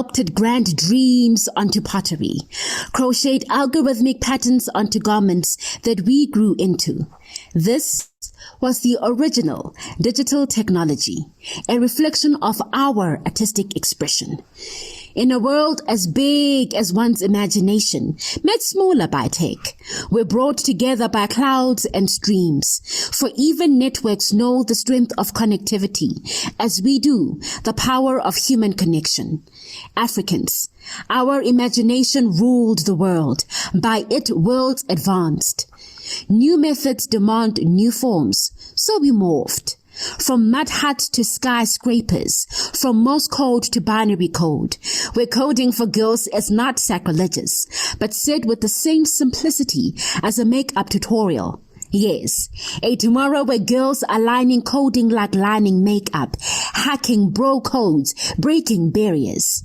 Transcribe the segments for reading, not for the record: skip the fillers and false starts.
sculpted grand dreams onto pottery, crocheted algorithmic patterns onto garments that we grew into. This was the original digital technology, a reflection of our artistic expression. In a world as big as one's imagination, made smaller by tech, we're brought together by clouds and streams. For even networks know the strength of connectivity, as we do the power of human connection. Africans, our imagination ruled the world. By it, worlds advanced. New methods demand new forms, so we morphed. From mud huts to skyscrapers, from Morse code to binary code, where coding for girls is not sacrilegious, but said with the same simplicity as a makeup tutorial. Yes, a tomorrow where girls are lining coding like lining makeup, hacking bro codes, breaking barriers.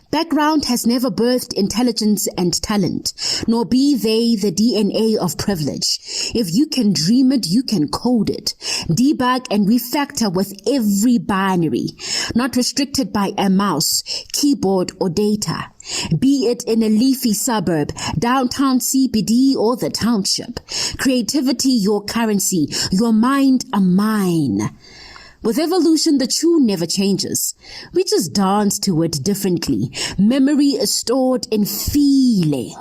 Background has never birthed intelligence and talent, nor be they the DNA of privilege. If you can dream it, you can code it, debug and refactor with every binary, not restricted by a mouse, keyboard or data. Be it in a leafy suburb, downtown CBD or the township. Creativity your currency, your mind a mine. With evolution, the tune never changes. We just dance to it differently. Memory is stored in feeling.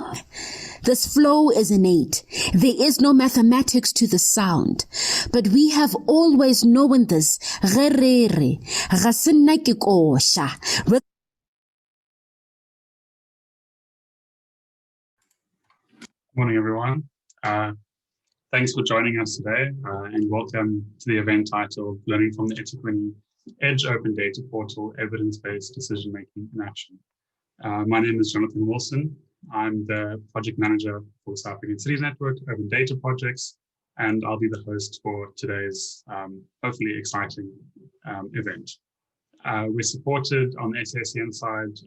This flow is innate. There is no mathematics to the sound. But we have always known this. Morning, everyone. Thanks for joining us today and welcome to the event titled Learning from the eThekwini Edge Open Data Portal Evidence-Based Decision Making in Action. My name is Jonathan Wilson. I'm the project manager for the South African Cities Network Open Data Projects, and I'll be the host for today's hopefully exciting event. We're supported on the SACN side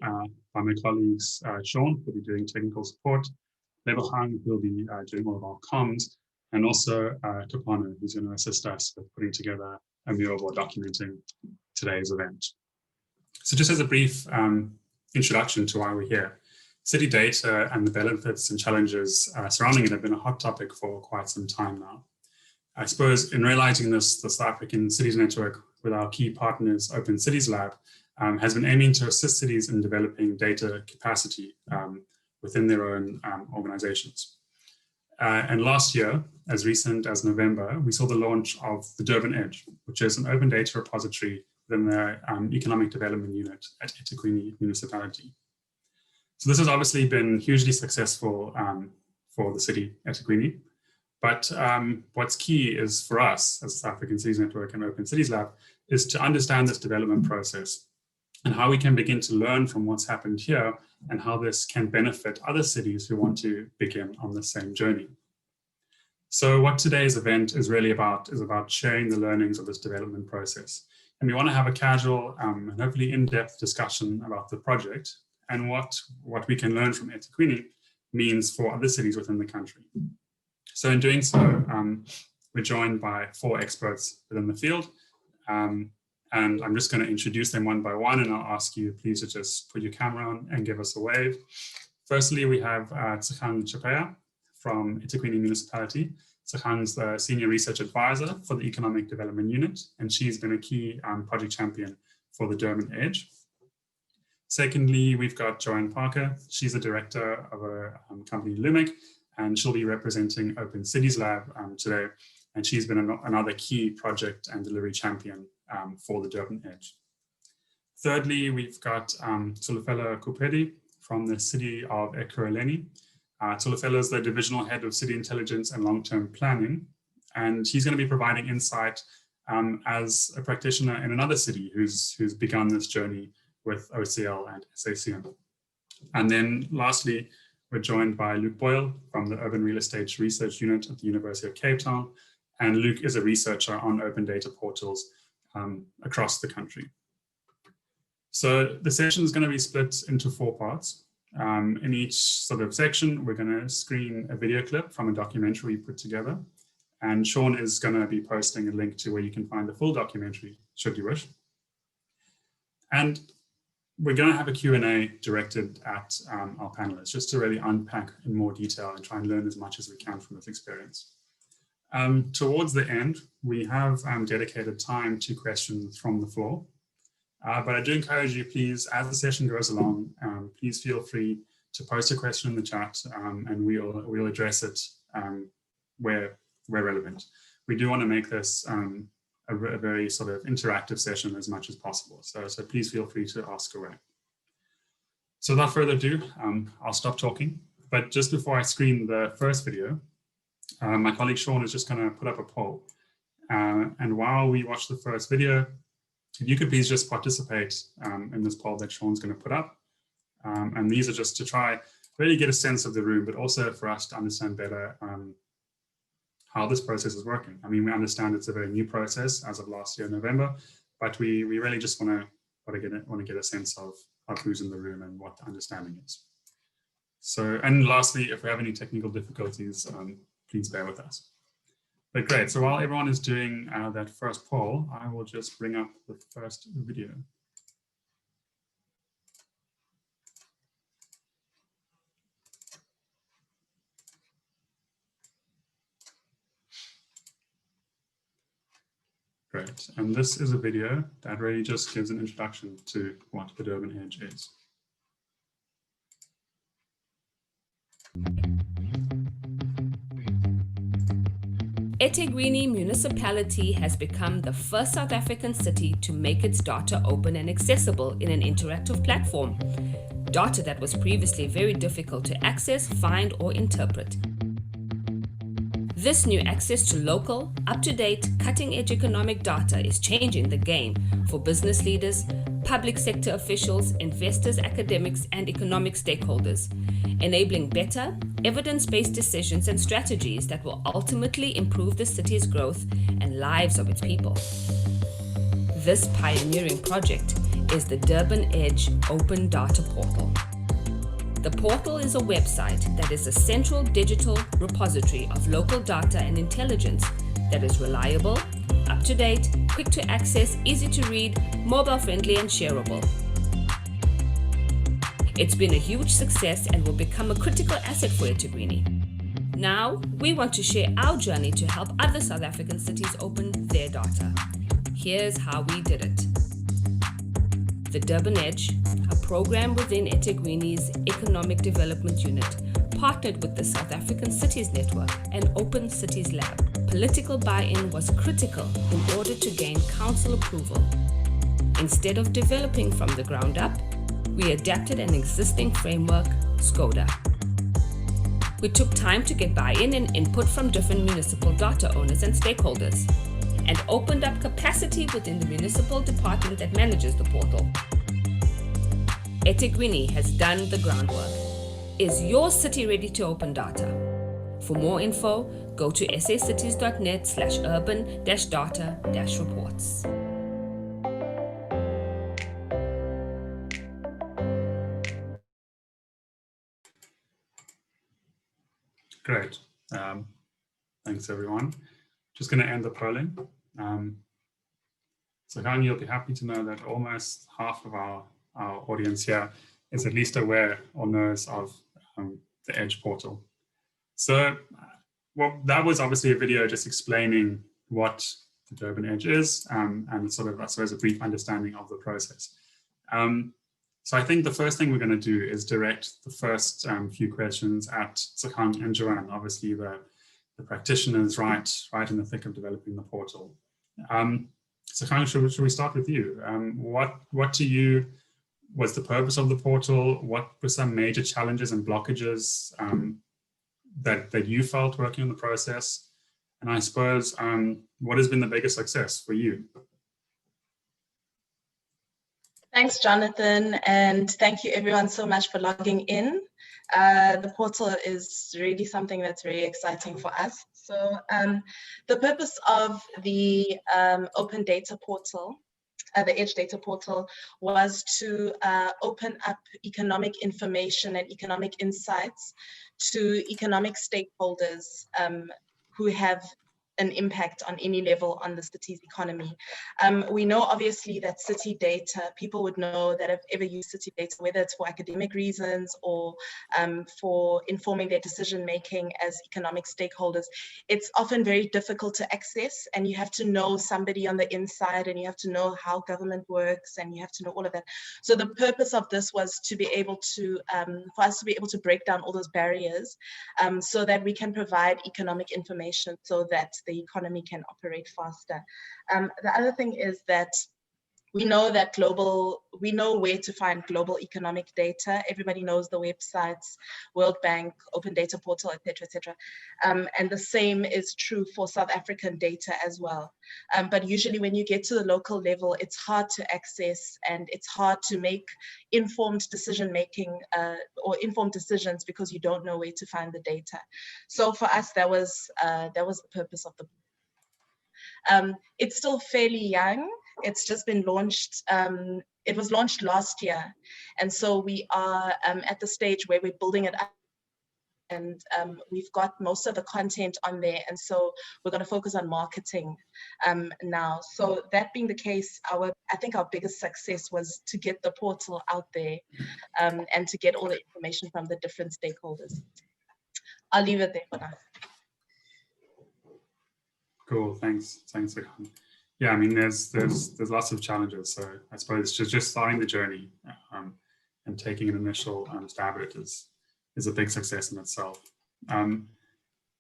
by my colleagues Sean, who'll be doing technical support, Lebogang, who'll be doing all of our comms, and also Kapano, who's going to assist us with putting together a mural board documenting today's event. So just as a brief introduction to why we're here, city data and the benefits and challenges surrounding it have been a hot topic for quite some time now. I suppose in realizing this, the South African Cities Network with our key partners, Open Cities Lab, has been aiming to assist cities in developing data capacity within their own organizations. And last year, as recent as November, we saw the launch of the Durban Edge, which is an open data repository within the Economic Development Unit at eThekwini Municipality. So this has obviously been hugely successful for the city eThekwini. But what's key is for us as the South African Cities Network and Open Cities Lab is to understand this development process and how we can begin to learn from what's happened here and how this can benefit other cities who want to begin on the same journey. So what today's event is really about is about sharing the learnings of this development process. And we want to have a casual and hopefully in-depth discussion about the project and what we can learn from eThekwini means for other cities within the country. So in doing so, we're joined by 4 experts within the field. And I'm just going to introduce them one by one, and I'll ask you please to just put your camera on and give us a wave. Firstly, we have Tsegang Chapea from eThekwini Municipality. Tsegang's the Senior Research Advisor for the Economic Development Unit, and she's been a key project champion for the Durban Edge. Secondly, we've got Joanne Parker. She's the director of a company, Lumic, and she'll be representing Open Cities Lab today. And she's been another key project and delivery champion for the Durban Edge. Thirdly, we've got Tulufelo Kupedi from the city of Ekurhuleni. Tulufelo is the divisional head of city intelligence and long-term planning, and he's going to be providing insight as a practitioner in another city who's begun this journey with OCL and SACN. And then lastly, we're joined by Luke Boyle from the Urban Real Estate Research Unit at the University of Cape Town. And Luke is a researcher on open data portals across the country. So the session is going to be split into 4 parts. In each sort of section, we're going to screen a video clip from a documentary we put together. And Sean is going to be posting a link to where you can find the full documentary, should you wish. And we're going to have a Q&A directed at our panelists, just to really unpack in more detail and try and learn as much as we can from this experience. Towards the end, we have dedicated time to questions from the floor. But I do encourage you, please, as the session goes along, please feel free to post a question in the chat, and we'll address it where relevant. We do want to make this a very sort of interactive session as much as possible. So please feel free to ask away. So without further ado, I'll stop talking. But just before I screen the first video, my colleague Sean is just going to put up a poll. And while we watch the first video, if you could please just participate in this poll that Sean's going to put up. And these are just to try really get a sense of the room, but also for us to understand better how this process is working. I mean, we understand it's a very new process as of last year, November, but we really just want to get a sense of who's in the room and what the understanding is. So, and lastly, if we have any technical difficulties, please bear with us. But great, so while everyone is doing that first poll, I will just bring up the first video. Great, and this is a video that really just gives an introduction to what the Durban Edge is. eThekwini municipality has become the first South African city to make its data open and accessible in an interactive platform. Data that was previously very difficult to access, find, or interpret. This new access to local, up-to-date, cutting-edge economic data is changing the game for business leaders, public sector officials, investors, academics, and economic stakeholders, enabling better, evidence-based decisions and strategies that will ultimately improve the city's growth and lives of its people. This pioneering project is the Durban Edge Open Data Portal. The portal is a website that is a central digital repository of local data and intelligence that is reliable, up-to-date, quick to access, easy to read, mobile-friendly, and shareable. It's been a huge success and will become a critical asset for eThekwini. Now, we want to share our journey to help other South African cities open their data. Here's how we did it. The Durban Edge, a program within eThekwini's Economic Development Unit, partnered with the South African Cities Network and Open Cities Lab. Political buy-in was critical in order to gain council approval. Instead of developing from the ground up, we adapted an existing framework, SCODA. We took time to get buy-in and input from different municipal data owners and stakeholders, and opened up capacity within the municipal department that manages the portal. eThekwini has done the groundwork. Is your city ready to open data? For more info, go to sacities.net/urban-data-reports. Great. Thanks, everyone. Just going to end the polling. So Kanye, you'll be happy to know that almost half of our audience here is at least aware or knows of the Edge portal. So well, that was obviously a video just explaining what the Durban Edge is and sort of, I suppose, a brief understanding of the process. So I think the first thing we're going to do is direct the first few questions at Tsekhang and Joanne, obviously the practitioners right in the thick of developing the portal. Tsekhang, should we start with you? What to you was the purpose of the portal? What were some major challenges and blockages that you felt working on the process? And I suppose, what has been the biggest success for you? Thanks, Jonathan, and thank you everyone so much for logging in. The portal is really something that's very exciting for us. So the purpose of the Open Data Portal, the Edge Data Portal, was to open up economic information and economic insights to economic stakeholders who have an impact on any level on the city's economy. We know obviously that city data, people would know that have ever used city data, whether it's for academic reasons or for informing their decision making as economic stakeholders, it's often very difficult to access, and you have to know somebody on the inside, and you have to know how government works, and you have to know all of that. So the purpose of this was to be able to, for us to be able to break down all those barriers so that we can provide economic information so that the economy can operate faster. The other thing is that we know that we know where to find global economic data. Everybody knows the websites, World Bank, Open Data Portal, etc. And the same is true for South African data as well. But usually when you get to the local level, it's hard to access and it's hard to make informed decision making or informed decisions because you don't know where to find the data. So for us, that was the purpose of the book. It's still fairly young. It's just been launched. It was launched last year. And so we are at the stage where we're building it up, and we've got most of the content on there. And so we're going to focus on marketing now. So that being the case, I think our biggest success was to get the portal out there and to get all the information from the different stakeholders. I'll leave it there for now. Cool, thanks, Ethekwini. Yeah, I mean, there's lots of challenges. So I suppose just starting the journey and taking an initial stab at it is a big success in itself.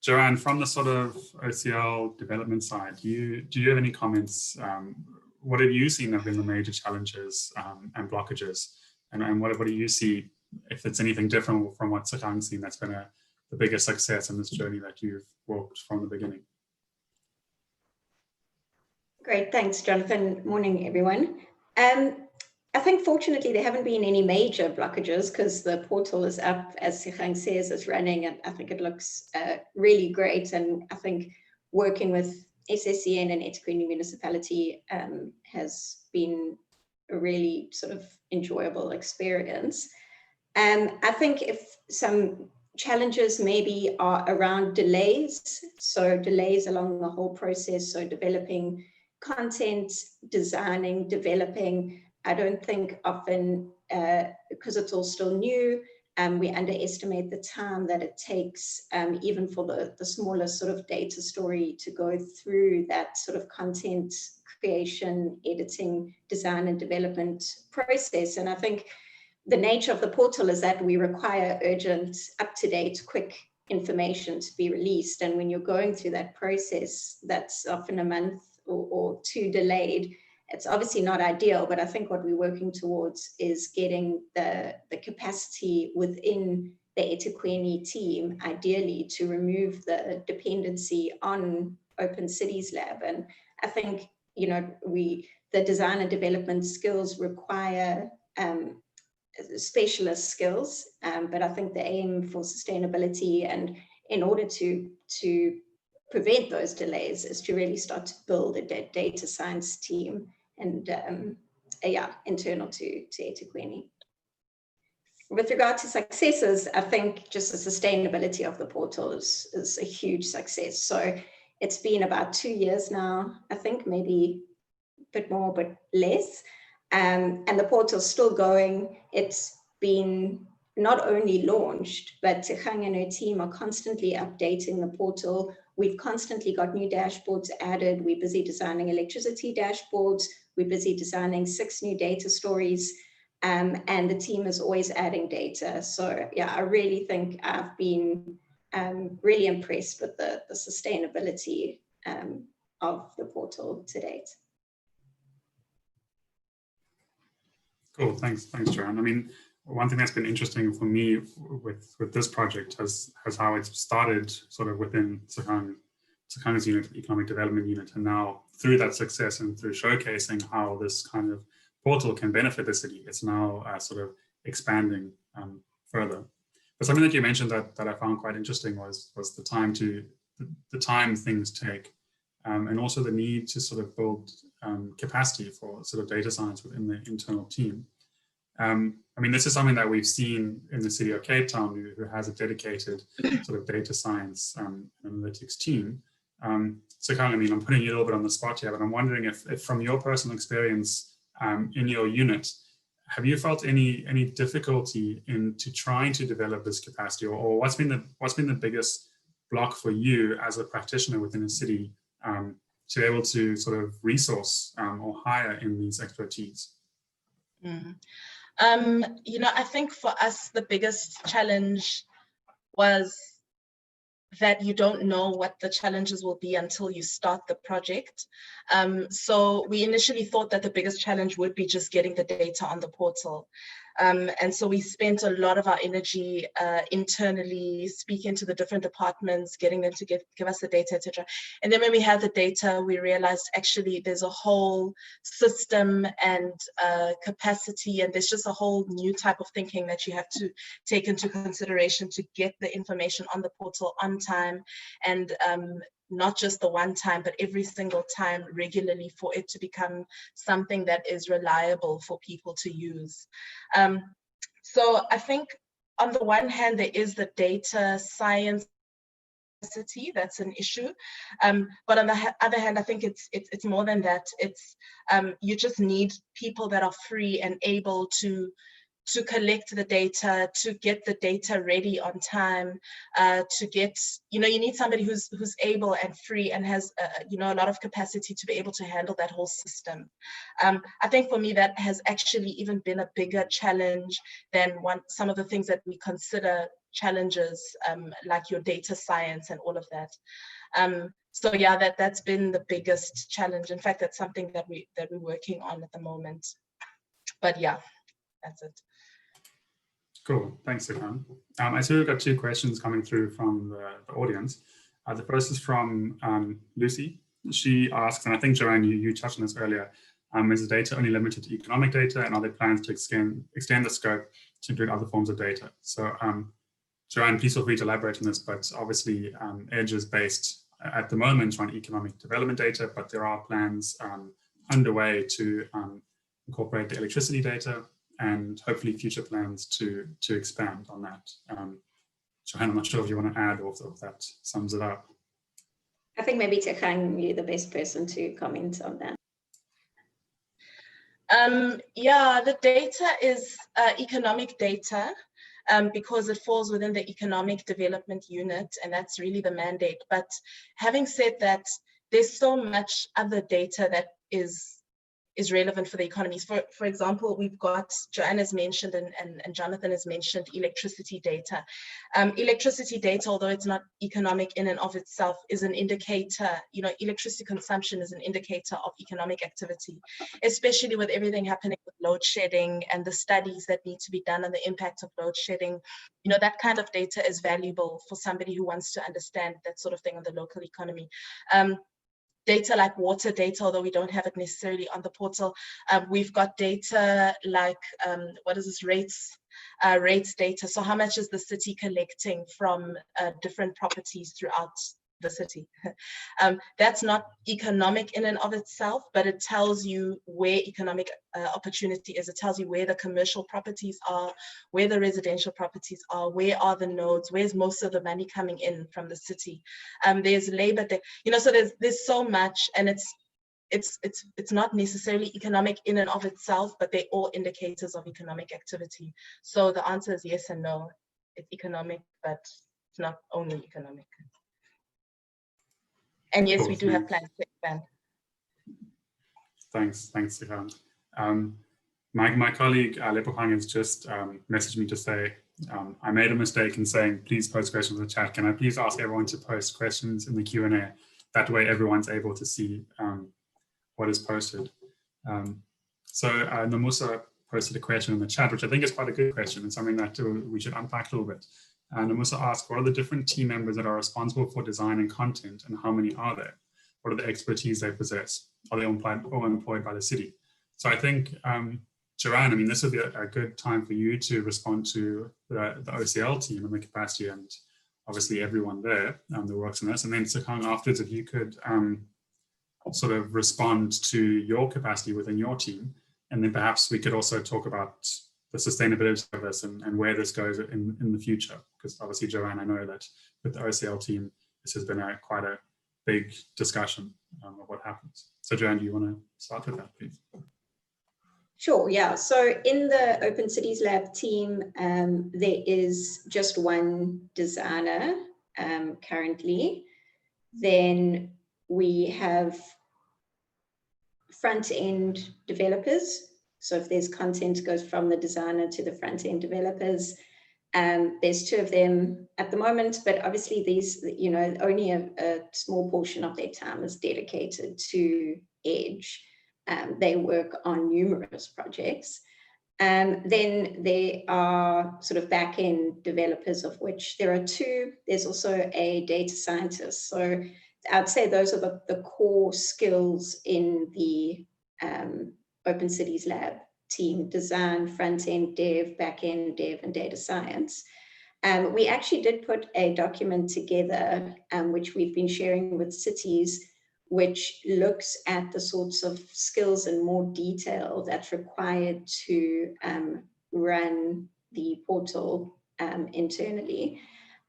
Joanne, from the sort of OCL development side, do you have any comments? What have you seen have been the major challenges and blockages, and what do you see, if it's anything different from what Sekang's seen, that's been the biggest success in this journey that you've walked from the beginning? Great, thanks, Jonathan. Morning, everyone. I think fortunately there haven't been any major blockages because the portal is up, as Sekang says, it's running, and I think it looks really great. And I think working with SSCN and eThekwini municipality has been a really sort of enjoyable experience. I think if some challenges maybe are around delays, so delays along the whole process, so developing content, designing, developing. I don't think often, because it's all still new, we underestimate the time that it takes, even for the smallest sort of data story to go through that sort of content creation, editing, design and development process. And I think the nature of the portal is that we require urgent, up-to-date, quick information to be released. And when you're going through that process, that's often a month or two delayed. It's obviously not ideal, but I think what we're working towards is getting the capacity within the eThekwini team, ideally, to remove the dependency on Open Cities Lab. And I think, you know, the design and development skills require specialist skills, but I think the aim for sustainability and in order to prevent those delays is to really start to build a data science team and internal to eThekwini. With regard to successes, I think just the sustainability of the portal is a huge success. So it's been about 2 years now, I think, maybe a bit more, but less. And the portal's still going. It's been not only launched, but Sekang and her team are constantly updating the portal. We've constantly got new dashboards added. We're busy designing electricity dashboards. We're busy designing 6 new data stories. And the team is always adding data. So yeah, I really think I've been really impressed with the sustainability of the portal to date. Cool, thanks, Joanne. I mean, one thing that's been interesting for me with this project has how it's started sort of within Sekang's unit, Economic Development Unit, and now through that success and through showcasing how this kind of portal can benefit the city, it's now sort of expanding further. But something that you mentioned that I found quite interesting was the time things take, and also the need to sort of build capacity for sort of data science within the internal team. I mean, this is something that we've seen in the city of Cape Town, who has a dedicated sort of data science and analytics team. So Kang, I mean, I'm putting you a little bit on the spot here, but I'm wondering if from your personal experience in your unit, have you felt any difficulty into trying to develop this capacity, or what's been the biggest block for you as a practitioner within a city to be able to sort of resource or hire in these expertise? I think for us, the biggest challenge was that you don't know what the challenges will be until you start the project. So we initially thought that the biggest challenge would be just getting the data on the portal. And so we spent a lot of our energy internally speaking to the different departments, getting them to give us the data, etc. And then when we had the data, we realized actually there's a whole system and capacity, and there's just a whole new type of thinking that you have to take into consideration to get the information on the portal on time, and not just the one time, but every single time regularly, for it to become something that is reliable for people to use. So I think on the one hand, there is the data science that's an issue, but on the other hand, I think it's more than that. It's you just need people that are free and able to collect the data, to get the data ready on time, to get, you need somebody who's able and free and has, a lot of capacity to be able to handle that whole system. I think for me, that has actually even been a bigger challenge than some of the things that we consider challenges, like your data science and all of that. So yeah, that's been the biggest challenge. In fact, that's something that we're working on at the moment. But yeah, that's it. Cool, thanks, Sikan. I see we've got two questions coming through from the audience. The first is from Lucy. She asks, and I think Joanne, you touched on this earlier, is the data only limited to economic data, and are there plans to extend the scope to include other forms of data? So Joanne, please feel free to elaborate on this, but obviously EDGE is based at the moment on economic development data, but there are plans underway to incorporate the electricity data, and hopefully future plans to expand on that. Johanna, I'm not sure if you want to add, or if that sums it up. I think maybe Tekhang, you're the best person to comment on that. Yeah, the data is economic data because it falls within the economic development unit, and that's really the mandate. But having said that, there's so much other data that is relevant for the economies. For example, we've got, Joanne has mentioned and Jonathan has mentioned electricity data. Electricity data, although it's not economic in and of itself, is an indicator, electricity consumption is an indicator of economic activity, especially with everything happening with load shedding and the studies that need to be done on the impact of load shedding. That kind of data is valuable for somebody who wants to understand that sort of thing on the local economy. Data like water data, although we don't have it necessarily on the portal. We've got data like, what is this, rates data. So how much is the city collecting from different properties throughout the city? That's not economic in and of itself, but it tells you where economic opportunity is. It tells you where the commercial properties are, where the residential properties are, where are the nodes, where's most of the money coming in from the city. There's labor there, so there's so much, and it's not necessarily economic in and of itself, but they're all indicators of economic activity. So the answer is yes and no. It's economic, but it's not only economic. And yes, we do have plans to expand. Thanks, Sikan. My colleague Lepopang has just messaged me to say, I made a mistake in saying, please post questions in the chat. Can I please ask everyone to post questions in the Q&A? That way everyone's able to see what is posted. So Namusa posted a question in the chat, which I think is quite a good question and something that we should unpack a little bit. Namusa asked, what are the different team members that are responsible for design and content, and how many are there? What are the expertise they possess? Are they all employed by the city? So I think, Joanne, I mean, this would be a good time for you to respond to the OCL team and the capacity, and obviously everyone there that works on this. And then Sikan, afterwards, if you could sort of respond to your capacity within your team, and then perhaps we could also talk about the sustainability of this and where this goes in the future. Because obviously, Joanne, I know that with the OCL team, this has been quite a big discussion of what happens. So Joanne, do you want to start with that, please? Sure, yeah. So in the Open Cities Lab team, there is just one designer currently. Then we have front-end developers. So if there's content, goes from the designer to the front-end developers. There's two of them at the moment, but obviously these, only a small portion of their time is dedicated to Edge. They work on numerous projects. Then there are sort of back-end developers, of which there are two. There's also a data scientist. So I'd say those are the core skills in the Open Cities Lab team: design, front-end dev, back-end dev, and data science. We actually did put a document together, which we've been sharing with cities, which looks at the sorts of skills in more detail that's required to run the portal internally.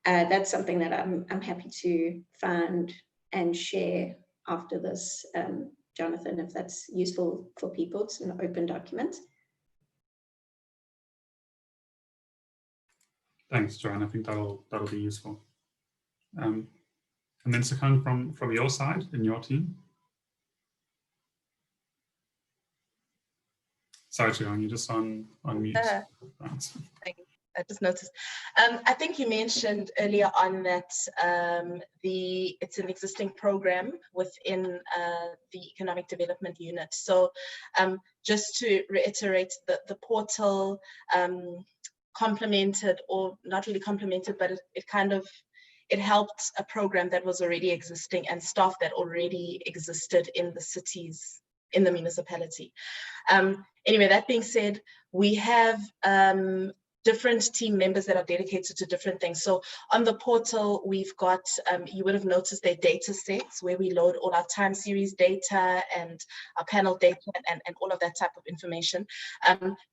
That's something that I'm happy to find and share after this, Jonathan, if that's useful for people. It's an open document. Thanks, Joanne. I think that'll be useful. And then Sekhan, from your side, in your team. Sorry, Joanne, you're just on mute. Thanks. I just noticed. I think you mentioned earlier on that it's an existing program within the Economic Development Unit. So just to reiterate, the portal complemented, or not really complemented, but it helped a program that was already existing and staff that already existed in the cities, in the municipality. Anyway, that being said, we have different team members that are dedicated to different things. So on the portal, we've got, you would have noticed their data sets where we load all our time series data and our panel data and all of that type of information.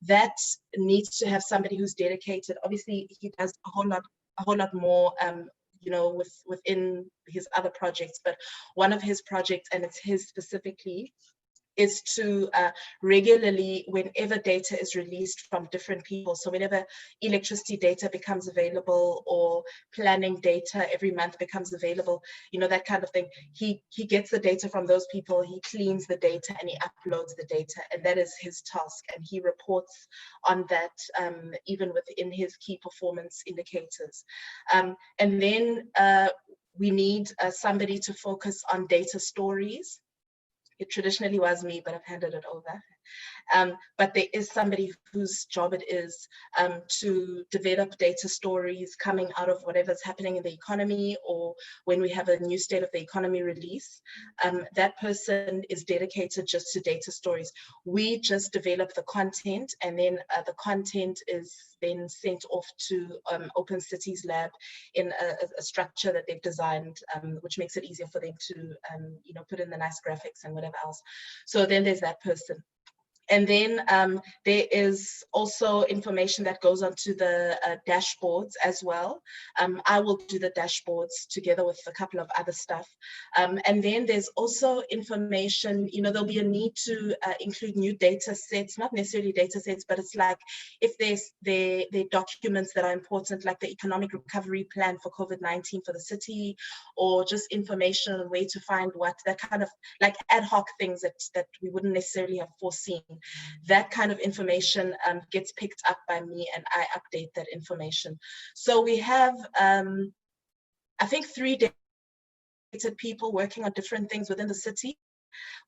That needs to have somebody who's dedicated. Obviously, he does a whole lot more within his other projects, but one of his projects, and it's his specifically, is to regularly, whenever data is released from different people, so whenever electricity data becomes available or planning data every month becomes available, that kind of thing, he gets the data from those people, he cleans the data and he uploads the data, and that is his task, and he reports on that even within his key performance indicators. And then we need somebody to focus on data stories. It traditionally was me, but I've handed it over. But there is somebody whose job it is to develop data stories coming out of whatever's happening in the economy, or when we have a new state of the economy release. That person is dedicated just to data stories. We just develop the content, and then the content is then sent off to Open Cities Lab in a structure that they've designed, which makes it easier for them to put in the nice graphics and whatever else. So then there's that person. And then there is also information that goes onto the dashboards as well. I will do the dashboards together with a couple of other stuff. And then there's also information, there'll be a need to include new data sets, not necessarily data sets, but it's like if there's the documents that are important, like the economic recovery plan for COVID-19 for the city, or just information on where to find what, that kind of like ad hoc things that we wouldn't necessarily have foreseen. That kind of information gets picked up by me, and I update that information. So we have, I think, 3 dedicated people working on different things within the city,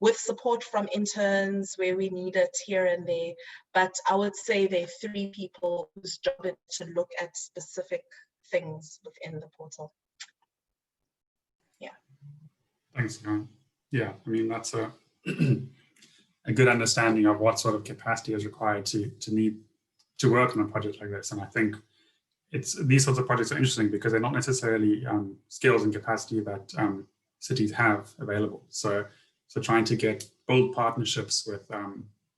with support from interns where we need it here and there. But I would say there are 3 people whose job is to look at specific things within the portal. Yeah. Thanks, Joanne. Yeah, I mean, that's a good understanding of what sort of capacity is required to need to work on a project like this. And I think these sorts of projects are interesting because they're not necessarily skills and capacity that cities have available. So trying to build partnerships with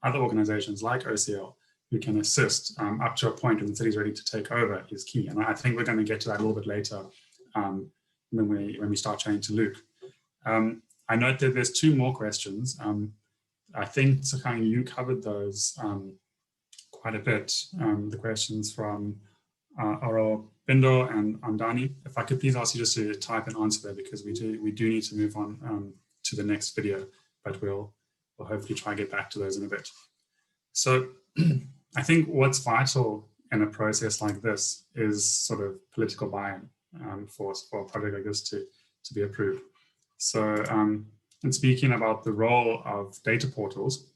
other organizations like OCL who can assist up to a point when the city's ready to take over is key. And I think we're going to get to that a little bit later when we start chatting to Luke. I note that there's 2 more questions. I think, Tsegang, you covered those quite a bit, the questions from Aro Bindo and Andani. If I could please ask you just to type an answer there, because we do need to move on to the next video, but we'll hopefully try and get back to those in a bit. So I think what's vital in a process like this is sort of political buy-in for a project like this to be approved. So in speaking about the role of data portals,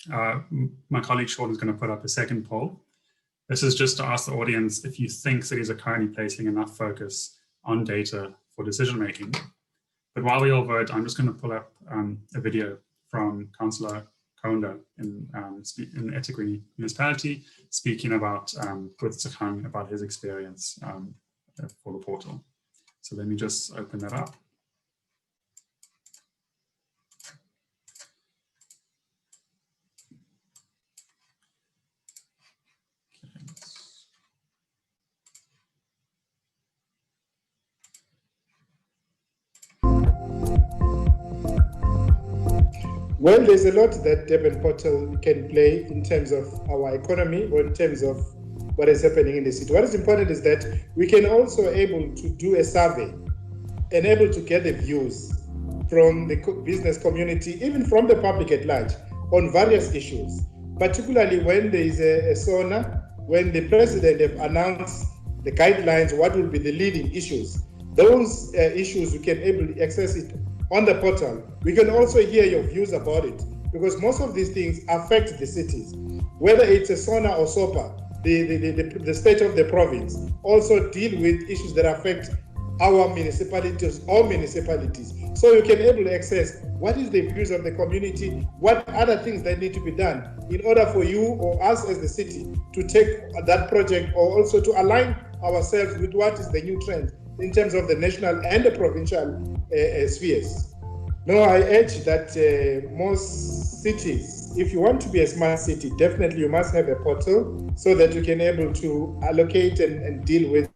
my colleague Sean is going to put up a second poll. This is just to ask the audience if you think cities are currently placing enough focus on data for decision making. But while we all vote, I'm just going to pull up a video from Councillor Kaunda in eThekwini municipality, speaking about with Tsegang about his experience for the portal. So let me just open that up. Well, there's a lot that Durban Portal can play in terms of our economy or in terms of what is happening in the city. What is important is that we can also able to do a survey and able to get the views from the business community, even from the public at large, on various issues, particularly when there is a SONA, when the president have announced the guidelines, what will be the leading issues. Those issues, you can able to access it on the portal. We can also hear your views about it, because most of these things affect the cities. Whether it's a SONA or SOPA, the state of the province also deal with issues that affect our municipalities, all municipalities. So you can able to access what is the views of the community, what other things that need to be done in order for you or us as the city to take that project, or also to align ourselves with what is the new trend in terms of the national and the provincial spheres. No, I urge that most cities, if you want to be a smart city, definitely you must have a portal so that you can able to allocate and deal with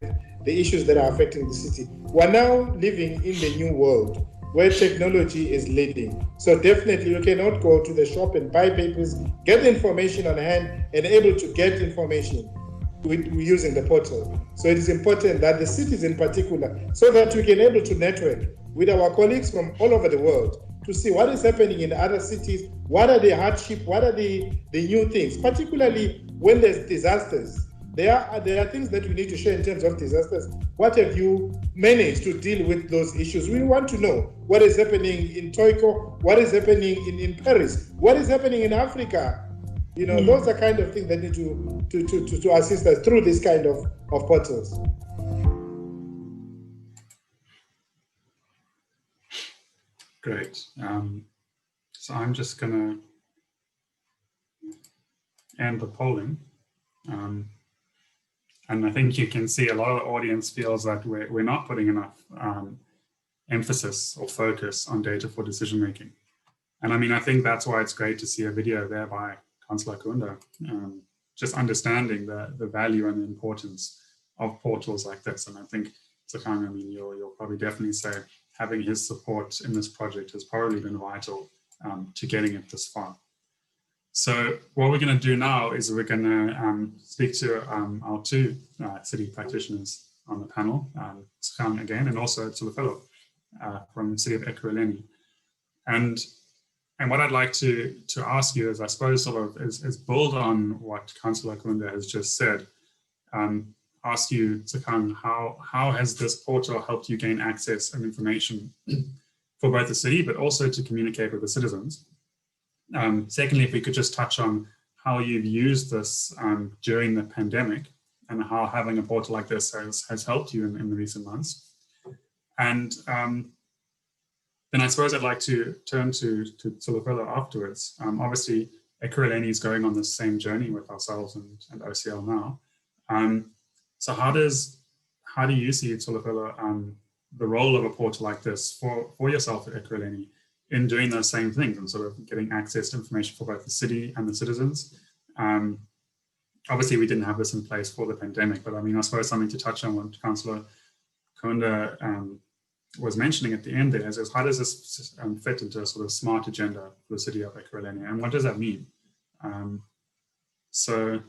the issues that are affecting the city. We're now living in the new world where technology is leading. So definitely you cannot go to the shop and buy papers, get the information on hand, and able to get information with using the portal. So it is important that the cities in particular, so that we can able to network with our colleagues from all over the world to see what is happening in other cities, what are the hardships, what are the new things, particularly when there's disasters. There are things that we need to share in terms of disasters. What have you managed to deal with those issues? We want to know what is happening in Toiko, what is happening in Paris, what is happening in Africa. You know, those are kind of things that need to assist us through this kind of portals. Great. So I'm just going to end the polling. And I think you can see a lot of the audience feels that we're not putting enough emphasis or focus on data for decision making. And I mean, I think that's why it's great to see a video there by Councillor Kaunda, just understanding the value and the importance of portals like this. And I think, Tsegang, I mean, you'll probably definitely say having his support in this project has probably been vital to getting it this far. So what we're going to do now is we're going to speak to our 2 city practitioners on the panel, Tsegang again, and also Tsolofelo from the city of Ekurhuleni. And what I'd like to ask you is, I suppose, sort of is build on what Councillor Kaunda has just said. Ask you, Tsegang, how has this portal helped you gain access and information for both the city, but also to communicate with the citizens? Secondly, if we could just touch on how you've used this during the pandemic and how having a portal like this has helped you in the recent months. And then I suppose I'd like to turn to Tsolofelo afterwards. Obviously, Ekurhuleni is going on the same journey with ourselves and OCL now. So how do you see, Tsolofelo, the role of a portal like this for yourself at Ekurhuleni in doing those same things and sort of getting access to information for both the city and the citizens? Obviously, we didn't have this in place for the pandemic, but I mean, I suppose something to touch on what Councillor Kaunda was mentioning at the end there is how does this fit into a sort of smart agenda for the city of eThekwini, and what does that mean? So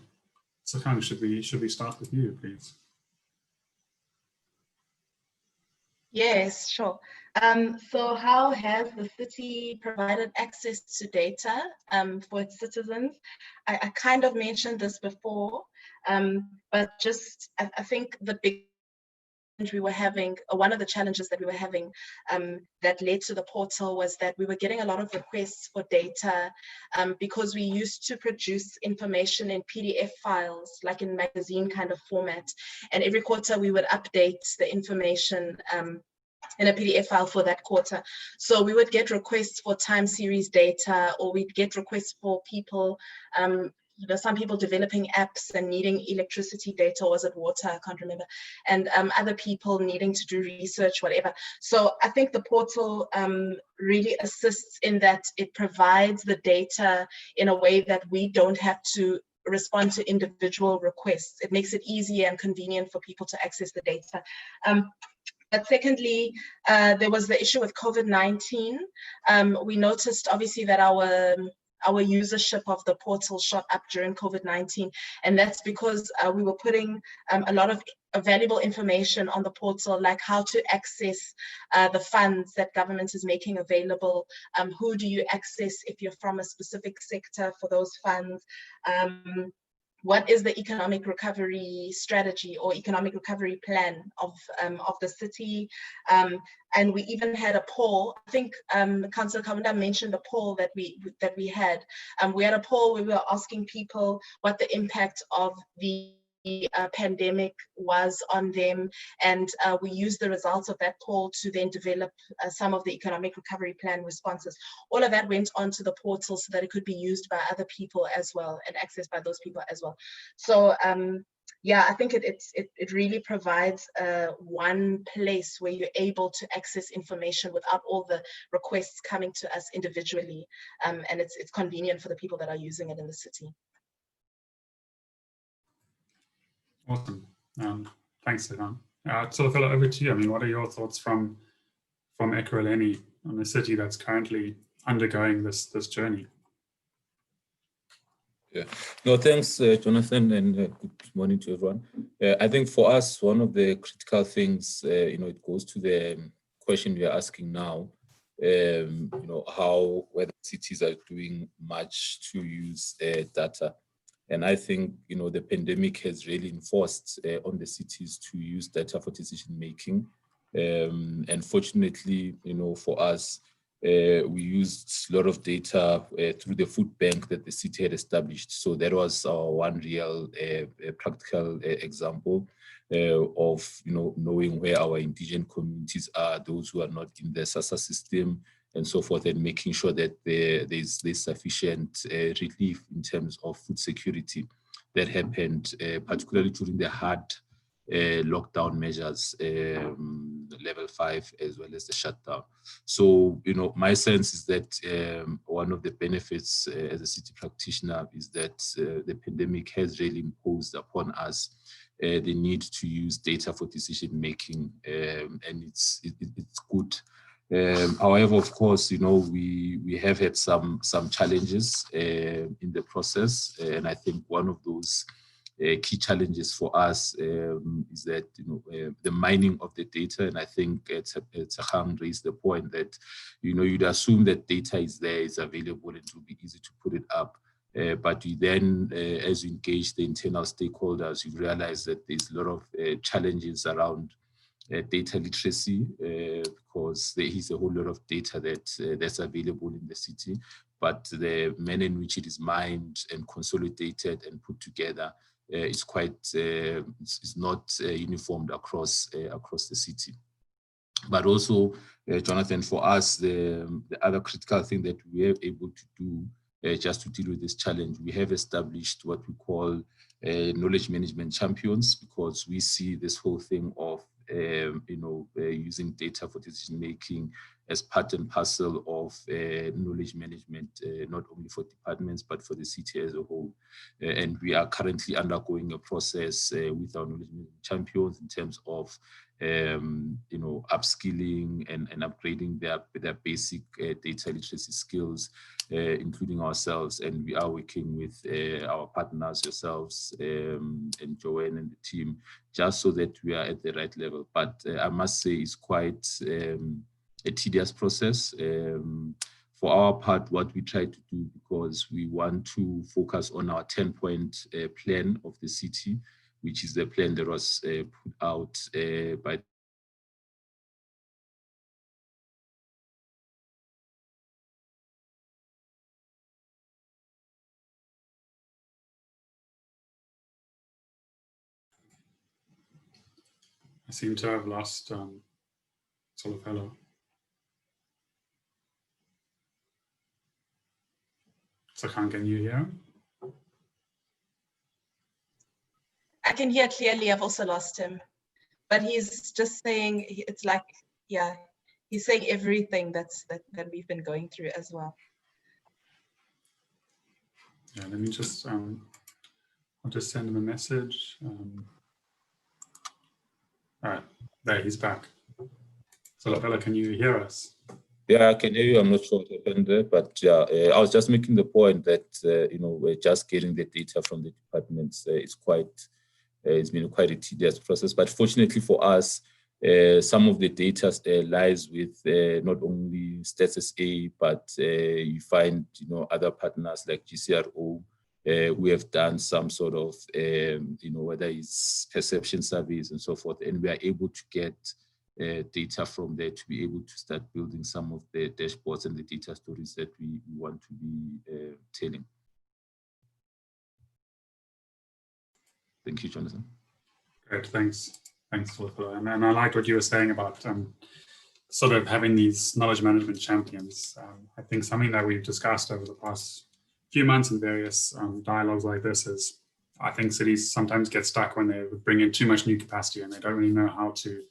kind of should we start with you, please? Yes, sure. So how has the city provided access to data for its citizens? I kind of mentioned this before, but just I think the big we were having, one of the challenges that we were having that led to the portal was that we were getting a lot of requests for data because we used to produce information in PDF files, like in magazine kind of format. And every quarter we would update the information in a PDF file for that quarter. So we would get requests for time series data, or we'd get requests for people, some people developing apps and needing electricity data, or was it water? I can't remember. And other people needing to do research, whatever. So I think the portal really assists in that it provides the data in a way that we don't have to respond to individual requests. It makes it easier and convenient for people to access the data. But secondly, there was the issue with COVID-19. We noticed obviously that our usership of the portal shot up during COVID-19, and that's because we were putting a lot of valuable information on the portal, like how to access the funds that government is making available, who do you access if you're from a specific sector for those funds, what is the economic recovery strategy or economic recovery plan of the city? And we even had a poll. I think Councillor Kawunda mentioned a poll that we had. We had a poll where we were asking people what the impact of the pandemic was on them, and we used the results of that poll to then develop some of the economic recovery plan responses. All of that went onto the portal so that it could be used by other people as well and accessed by those people as well. So yeah, I think it really provides one place where you're able to access information without all the requests coming to us individually, and it's convenient for the people that are using it in the city. Awesome. Thanks, Sivan. Tsolovelo, over to you. I mean, what are your thoughts from eThekwini on a city that's currently undergoing this journey? Yeah. No, thanks, Jonathan, and good morning to everyone. I think for us, one of the critical things, it goes to the question we are asking now, whether cities are doing much to use data. And I think, the pandemic has really enforced on the cities to use data for decision making. And fortunately, for us, we used a lot of data through the food bank that the city had established. So that was our one real practical example of, knowing where our indigenous communities are, those who are not in the SASA system, and so forth, and making sure that there's sufficient relief in terms of food security that happened, particularly during the hard lockdown measures, level 5, as well as the shutdown. So, my sense is that one of the benefits as a city practitioner is that the pandemic has really imposed upon us the need to use data for decision making, and it's good. However, of course, we have had some challenges in the process, and I think one of those key challenges for us is that the mining of the data, and I think Tsakang raised the point that you'd assume that data is there, is available, and it will be easy to put it up. But you then, as you engage the internal stakeholders, you realize that there's a lot of challenges around data literacy, because there is a whole lot of data that's available in the city, but the manner in which it is mined and consolidated and put together is quite is not uniformed across the city. But also, Jonathan, for us, the other critical thing that we are able to do just to deal with this challenge, we have established what we call knowledge management champions, because we see this whole thing of using data for decision making as part and parcel of knowledge management, not only for departments, but for the city as a whole. And we are currently undergoing a process with our knowledge management champions in terms of upskilling and upgrading their basic data literacy skills, including ourselves. And we are working with our partners, yourselves, and Joanne and the team, just so that we are at the right level. But I must say it's quite a tedious process. For our part, what we try to do, because we want to focus on our 10-point plan of the city, which is the plan that was put out by I seem to have lost Solofelo. Sakhan, can you hear him? I can hear clearly. I've also lost him, but he's just saying, it's like, yeah, he's saying everything that we've been going through as well. Yeah, let me just, I'll just send him a message. All right, there, he's back. Solofelo, can you hear us? Yeah, I can hear you. I'm not sure what happened there, but yeah, I was just making the point that we're just getting the data from the departments. It's been quite a tedious process, but fortunately for us, some of the data lies with not only Stats SA, but you find other partners like GCRO. We have done some sort of whether it's perception surveys and so forth, and we are able to get data from there to be able to start building some of the dashboards and the data stories that we want to be telling. Thank you, Jonathan. Great, thanks. Thanks, Solofelo. And I liked what you were saying about sort of having these knowledge management champions. I think something that we've discussed over the past few months in various dialogues like this is, I think cities sometimes get stuck when they bring in too much new capacity and they don't really know how to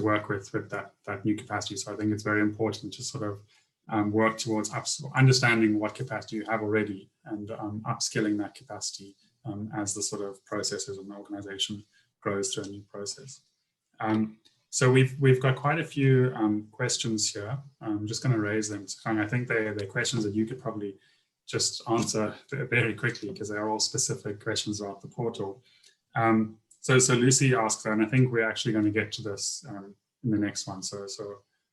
work with that new capacity. So I think it's very important to sort of work towards understanding what capacity you have already and upskilling that capacity as the sort of processes and the organization grows through a new process. So we've got quite a few questions here. I'm just going to raise them. So I think they're questions that you could probably just answer very quickly because they're all specific questions about the portal. So Lucy asks, and I think we're actually going to get to this in the next one. So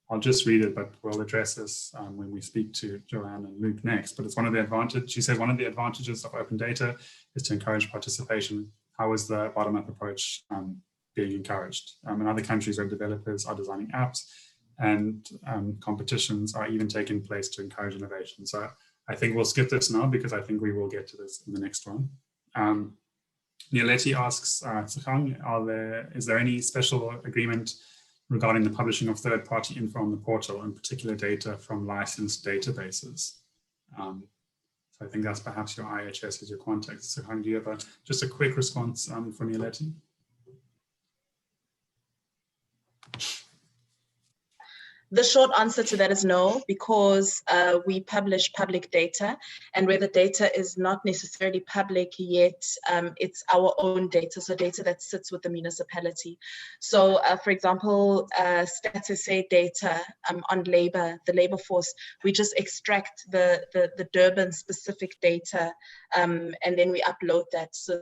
I'll just read it, but we'll address this when we speak to Joanne and Luke next. But it's one of the advantages. She says one of the advantages of open data is to encourage participation. How is the bottom-up approach being encouraged? In other countries where developers are designing apps and competitions are even taking place to encourage innovation. So I think we'll skip this now because I think we will get to this in the next one. Nialeti asks, is there any special agreement regarding the publishing of third-party info on the portal, in particular data from licensed databases? So I think that's perhaps your IHS as your context. So do you have just a quick response from Nialeti? The short answer to that is no, because we publish public data, and where the data is not necessarily public yet, it's our own data, so data that sits with the municipality. So for example, Stats SA data on labor, the labor force, we just extract the Durban specific data and then we upload that. So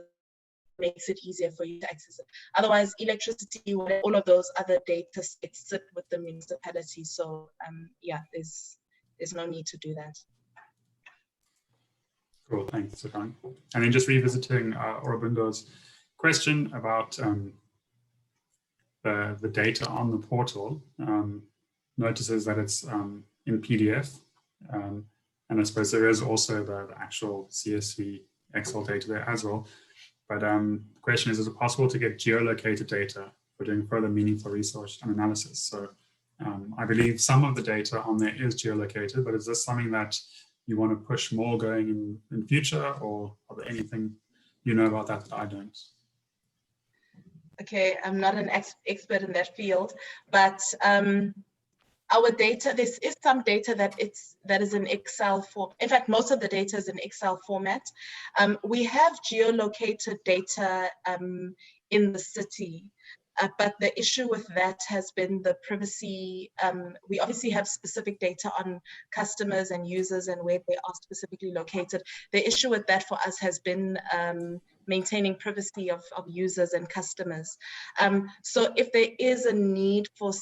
makes it easier for you to access it. Otherwise, electricity, all of those other data sets sit with the municipality. So yeah, there's no need to do that. Cool, thanks, Sakhan. And then just revisiting Orobundo's question about the data on the portal, notices that it's in PDF. And I suppose there is also the actual CSV Excel data there as well. But the question is it possible to get geolocated data for doing further meaningful research and analysis? So I believe some of the data on there is geolocated, but is this something that you want to push more going in future, or are there anything you know about that I don't? Okay, I'm not an expert in that field, but our data, this is some data that is in Excel form. In fact, most of the data is in Excel format. We have geolocated data in the city, but the issue with that has been the privacy. We obviously have specific data on customers and users and where they are specifically located. The issue with that for us has been maintaining privacy of users and customers. So if there is a need for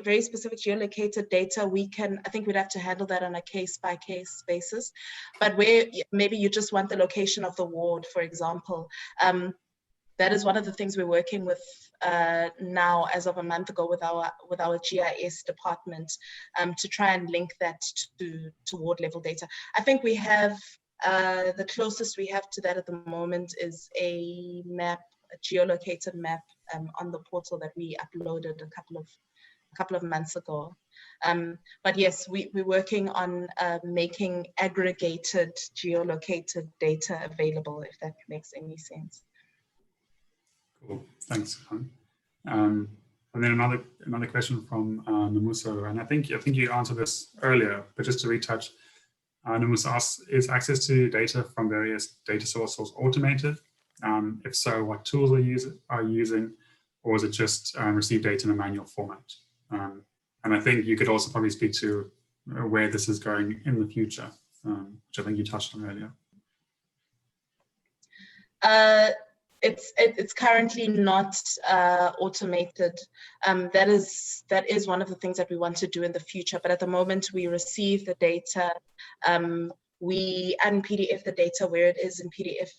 very specific geolocated data, I think we'd have to handle that on a case-by-case basis. But where maybe you just want the location of the ward, for example, that is one of the things we're working with now, as of a month ago, with our GIS department, to try and link that to ward level data. I think we have the closest we have to that at the moment is a geolocated map on the portal that we uploaded a couple of months ago. But yes, we're working on making aggregated geolocated data available, if that makes any sense. Cool, thanks. And then another question from Namuso, and I think you answered this earlier, but just to retouch, Namuso asks, is access to data from various data sources automated? If so, what tools are you using, or is it just receive data in a manual format? And I think you could also probably speak to where this is going in the future, which I think you touched on earlier. It's currently not automated. That is one of the things that we want to do in the future. But at the moment, we receive the data. We un-PDF the data where it is in PDF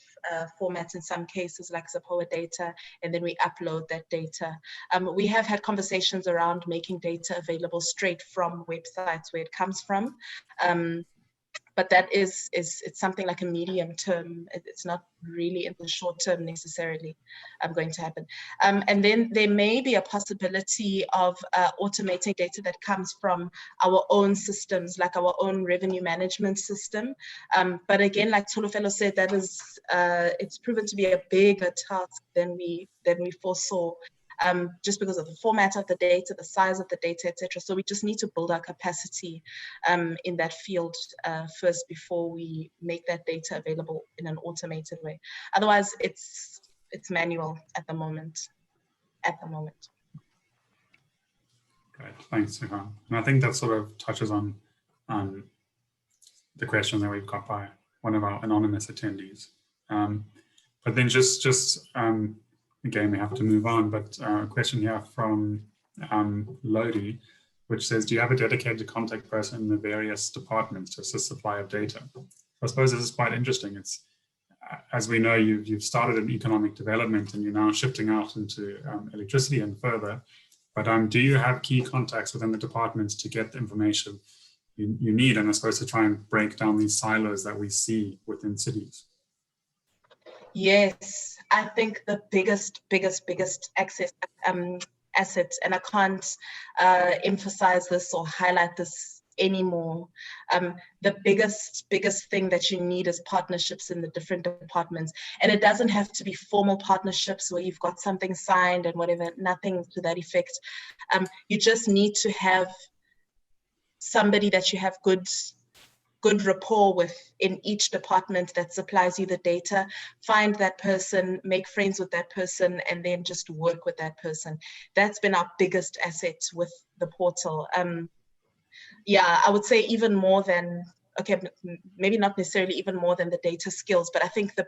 formats in some cases, like Zapoa data, and then we upload that data. We have had conversations around making data available straight from websites where it comes from. But that it's something like a medium term. It's not really in the short term necessarily going to happen. And then there may be a possibility of automating data that comes from our own systems, like our own revenue management system. But again, like Tolofelo said, that is it's proven to be a bigger task than we foresaw. Just because of the format of the data, the size of the data, etc. So we just need to build our capacity in that field first before we make that data available in an automated way. Otherwise, it's manual at the moment. Great, thanks, Suhan. And I think that sort of touches on the question that we've got by one of our anonymous attendees. But then just again, we have to move on, but a question here from Lodi, which says, do you have a dedicated contact person in the various departments to assist supply of data? I suppose this is quite interesting. It's, as we know, you've started in economic development and you're now shifting out into electricity and further, but do you have key contacts within the departments to get the information you need, and I suppose to try and break down these silos that we see within cities? Yes, I think the biggest asset, and I can't emphasize this or highlight this anymore. The biggest thing that you need is partnerships in the different departments. And it doesn't have to be formal partnerships where you've got something signed and whatever, nothing to that effect. You just need to have somebody that you have good rapport with in each department that supplies you the data. Find that person, make friends with that person, and then just work with that person. That's been our biggest asset with the portal. Yeah, I would say even more than, okay, maybe not necessarily even more than the data skills, but I think the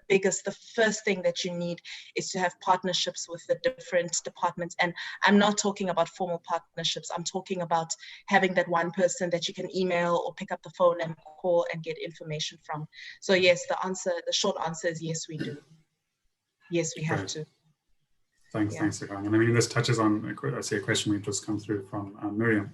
first thing that you need is to have partnerships with the different departments. And I'm not talking about formal partnerships. I'm talking about having that one person that you can email or pick up the phone and call and get information from. So yes, the short answer is yes, we do. Yes, we have to. Thanks, Suhan. And I mean, this touches on, I see a question we've just come through from Miriam.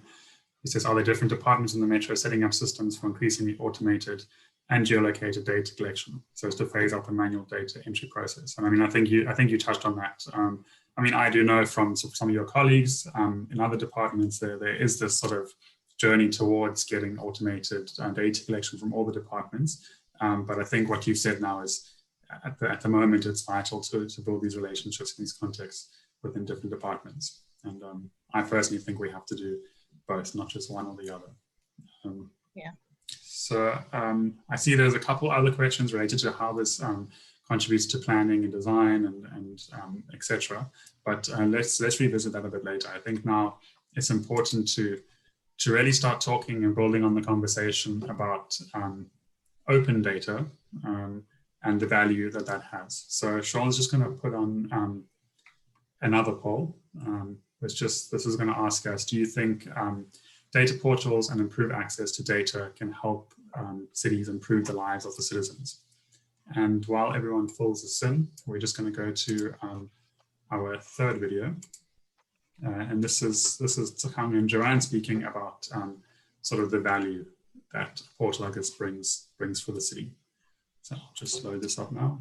It says, are there different departments in the metro setting up systems for increasingly automated and geolocated data collection, so as to phase out the manual data entry process? And I mean, I think you touched on that. I mean, I do know from some of your colleagues in other departments there is this sort of journey towards getting automated data collection from all the departments. But I think what you've said now is at the moment it's vital to build these relationships in these contexts within different departments. And I personally think we have to do both, not just one or the other. Yeah. So I see there's a couple other questions related to how this contributes to planning and design and etc. But let's revisit that a bit later. I think now it's important to really start talking and building on the conversation about open data and the value that that has. So Sean's just going to put on another poll. This is going to ask us, do you think data portals and improved access to data can help cities improve the lives of the citizens? And while everyone fills this in, we're just going to go to our third video. And this is Tsakang and Joanne speaking about sort of the value that a portal like this brings for the city. So I'll just load this up now.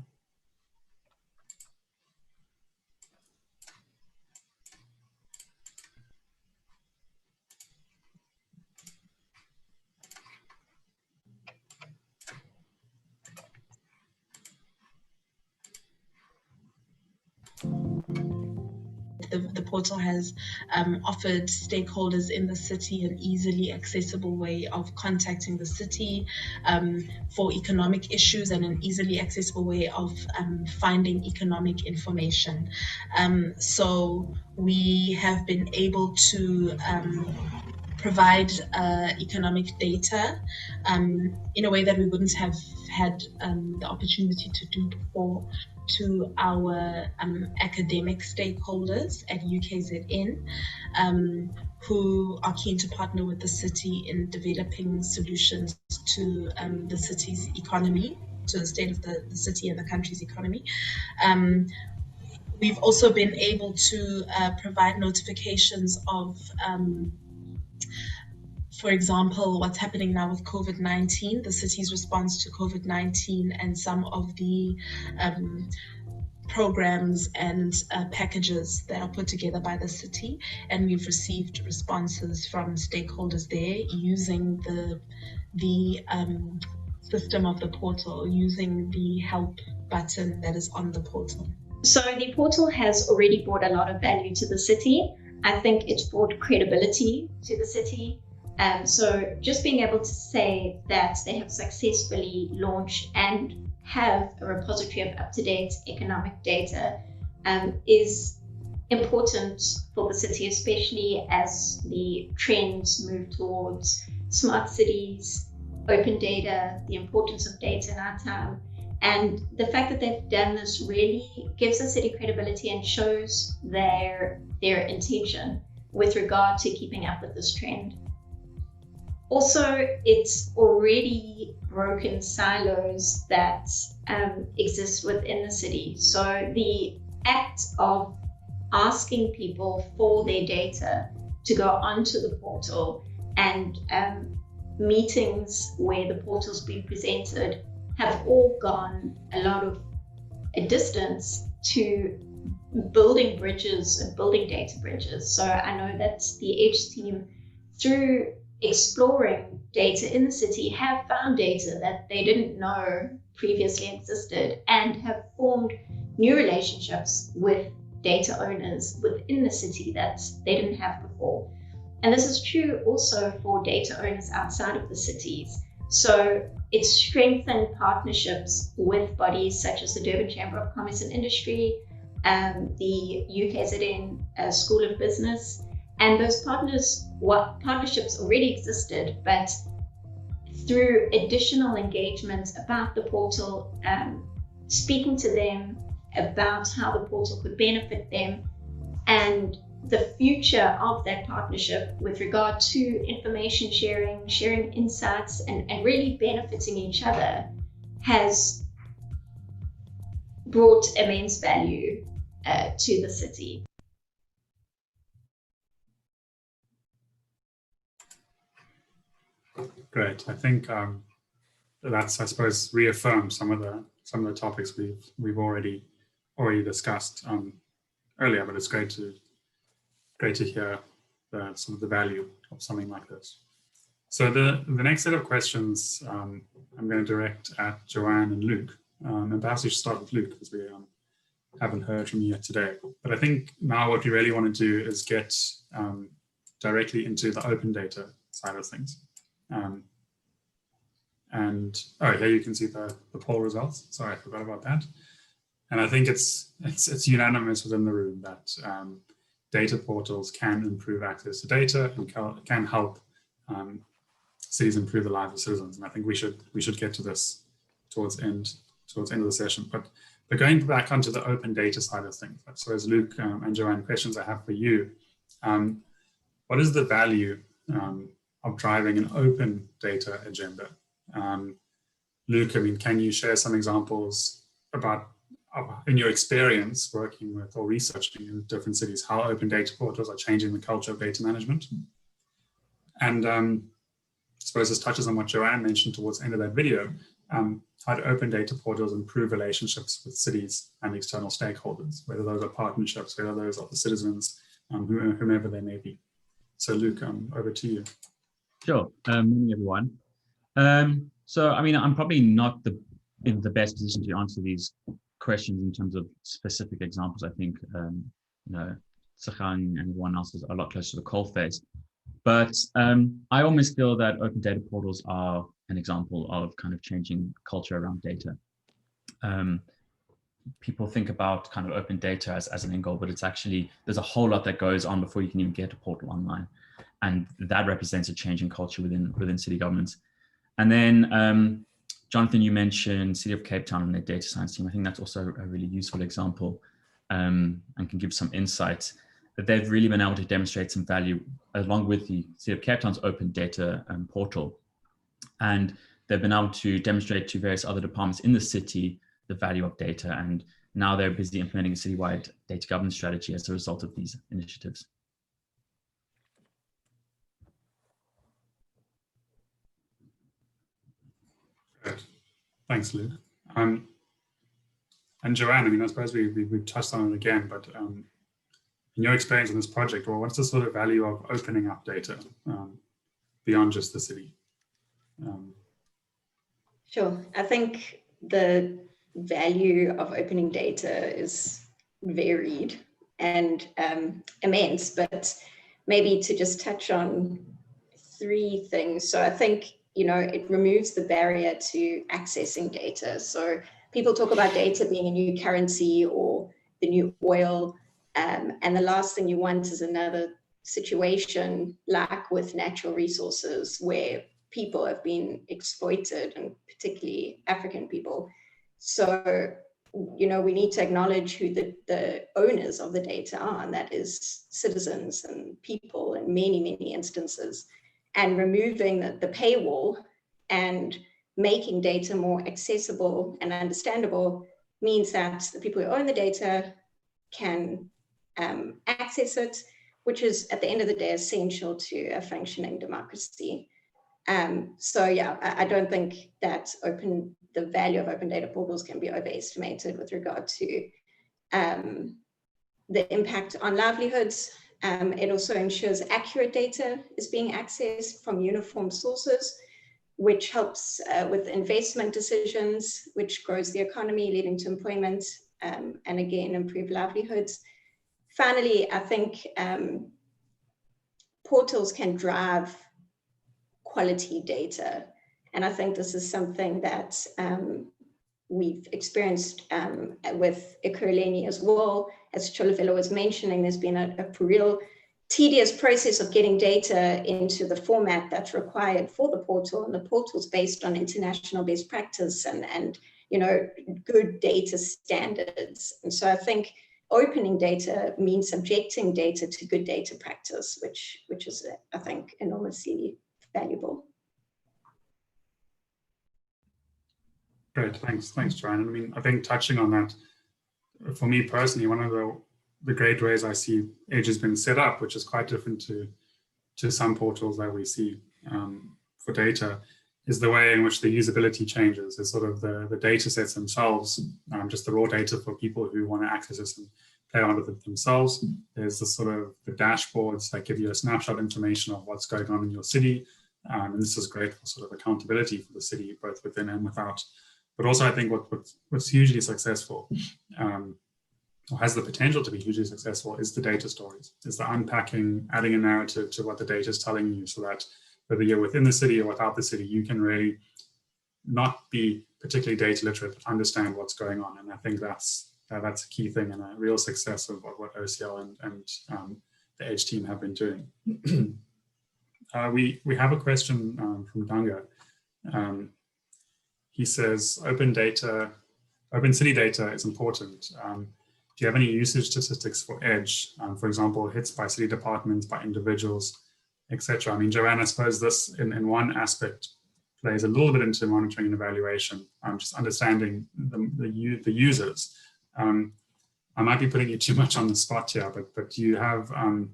The portal has offered stakeholders in the city an easily accessible way of contacting the city for economic issues and an easily accessible way of finding economic information. So we have been able to provide economic data in a way that we wouldn't have had the opportunity to do before to our academic stakeholders at UKZN who are keen to partner with the city in developing solutions to the city's economy, to the state of the city and the country's economy. We've also been able to provide notifications of for example, what's happening now with COVID-19, the city's response to COVID-19 and some of the programs and packages that are put together by the city. And we've received responses from stakeholders there using the system of the portal, using the help button that is on the portal. So the portal has already brought a lot of value to the city. I think it's brought credibility to the city. So just being able to say that they have successfully launched and have a repository of up-to-date economic data is important for the city, especially as the trends move towards smart cities, open data, the importance of data in our time. And the fact that they've done this really gives the city credibility and shows their intention with regard to keeping up with this trend. Also, it's already broken silos that exist within the city. So the act of asking people for their data to go onto the portal and meetings where the portal's been presented have all gone a distance to building bridges and building data bridges. So I know that the Edge team, through exploring data in the city, have found data that they didn't know previously existed and have formed new relationships with data owners within the city that they didn't have before. And this is true also for data owners outside of the cities. So it's strengthened partnerships with bodies such as the Durban Chamber of Commerce and Industry, the UKZN School of Business, and those partnerships already existed, but through additional engagement about the portal, speaking to them about how the portal could benefit them, and the future of that partnership with regard to information sharing insights, and really benefiting each other, has brought immense value to the city. Great. I think that's, I suppose, reaffirmed some of the topics we've already discussed earlier. But it's great to hear some of the value of something like this. So the next set of questions I'm going to direct at Joanne and Luke, and perhaps we should start with Luke because we haven't heard from you yet today. But I think now what we really want to do is get directly into the open data side of things. And here you can see the poll results. Sorry, I forgot about that. And I think it's unanimous within the room that data portals can improve access to data and can help cities improve the lives of citizens. And I think we should get to this towards the end of the session. But going back onto the open data side of things, so as Luke and Joanne, questions I have for you, what is the value of driving an open data agenda? Luke, I mean, can you share some examples about, in your experience working with or researching in different cities, how open data portals are changing the culture of data management? And I suppose this touches on what Joanne mentioned towards the end of that video. How do open data portals improve relationships with cities and external stakeholders, whether those are partnerships, whether those are the citizens, whomever they may be? So Luke, over to you. Sure. Morning, everyone. So, I mean, I'm probably not in the best position to answer these questions in terms of specific examples. I think, Tsegang and everyone else is a lot closer to the coalface. But I almost feel that open data portals are an example of kind of changing culture around data. People think about kind of open data as an end goal, but it's actually, there's a whole lot that goes on before you can even get a portal online. And that represents a change in culture within city governments. And then, Jonathan, you mentioned City of Cape Town and their data science team. I think that's also a really useful example and can give some insights that they've really been able to demonstrate some value along with the City of Cape Town's open data portal. And they've been able to demonstrate to various other departments in the city the value of data. And now they're busy implementing a citywide data governance strategy as a result of these initiatives. Good. Thanks, Luke. And Joanne, I mean, I suppose we've touched on it again, but in your experience in this project, or what's the sort of value of opening up data beyond just the city? Sure. I think the value of opening data is varied and immense, but maybe to just touch on 3 things. So I think, it removes the barrier to accessing data. So people talk about data being a new currency or the new oil. And the last thing you want is another situation like with natural resources where people have been exploited, and particularly African people. So, we need to acknowledge who the owners of the data are, and that is citizens and people in many, many instances. And removing the paywall and making data more accessible and understandable means that the people who own the data can access it, which is at the end of the day essential to a functioning democracy. So yeah, I don't think that the value of open data portals can be overestimated with regard to the impact on livelihoods. It also ensures accurate data is being accessed from uniform sources, which helps with investment decisions, which grows the economy, leading to employment, and again, improve livelihoods. Finally, I think portals can drive quality data. And I think this is something that we've experienced with eKuruleni as well. As Cholofelo was mentioning, there's been a real tedious process of getting data into the format that's required for the portal, and the portal's based on international best practice and good data standards. And so I think opening data means subjecting data to good data practice, which is, I think, enormously valuable. Great, thanks, Joanne. I mean, I think touching on that, for me personally, one of the great ways I see Edge has been set up, which is quite different to some portals that we see for data, is the way in which the usability changes. It's sort of the data sets themselves, just the raw data for people who want to access this and play around with it themselves. There's the sort of the dashboards that give you a snapshot information of what's going on in your city. And this is great for sort of accountability for the city, both within and without. But also I think what's hugely successful or has the potential to be hugely successful, is the data stories, is the unpacking, adding a narrative to what the data is telling you, so that whether you're within the city or without the city, you can really not be particularly data literate, but understand what's going on. And I think that's a key thing and a real success of what OCL and the Edge team have been doing. We have a question from Danga. He says, open city data is important. Do you have any usage statistics for Edge? For example, hits by city departments, by individuals, etc. I mean, Joanne, I suppose this in one aspect plays a little bit into monitoring and evaluation, just understanding the users. I might be putting you too much on the spot here, but do you have an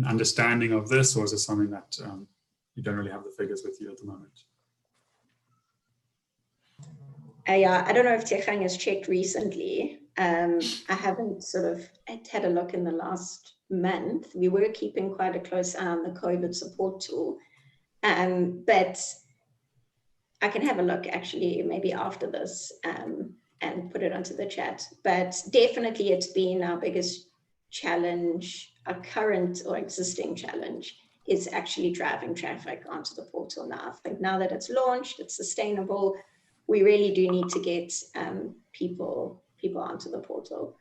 understanding of this, or is it something that you don't really have the figures with you at the moment? Yeah, I don't know if Tiachang has checked recently. I haven't sort of had a look in the last month. We were keeping quite a close eye on the COVID support tool, but I can have a look actually maybe after this and put it onto the chat. But definitely it's been our biggest challenge, our current or existing challenge is actually driving traffic onto the portal now. I think now that it's launched, it's sustainable, we really do need to get people onto the portal.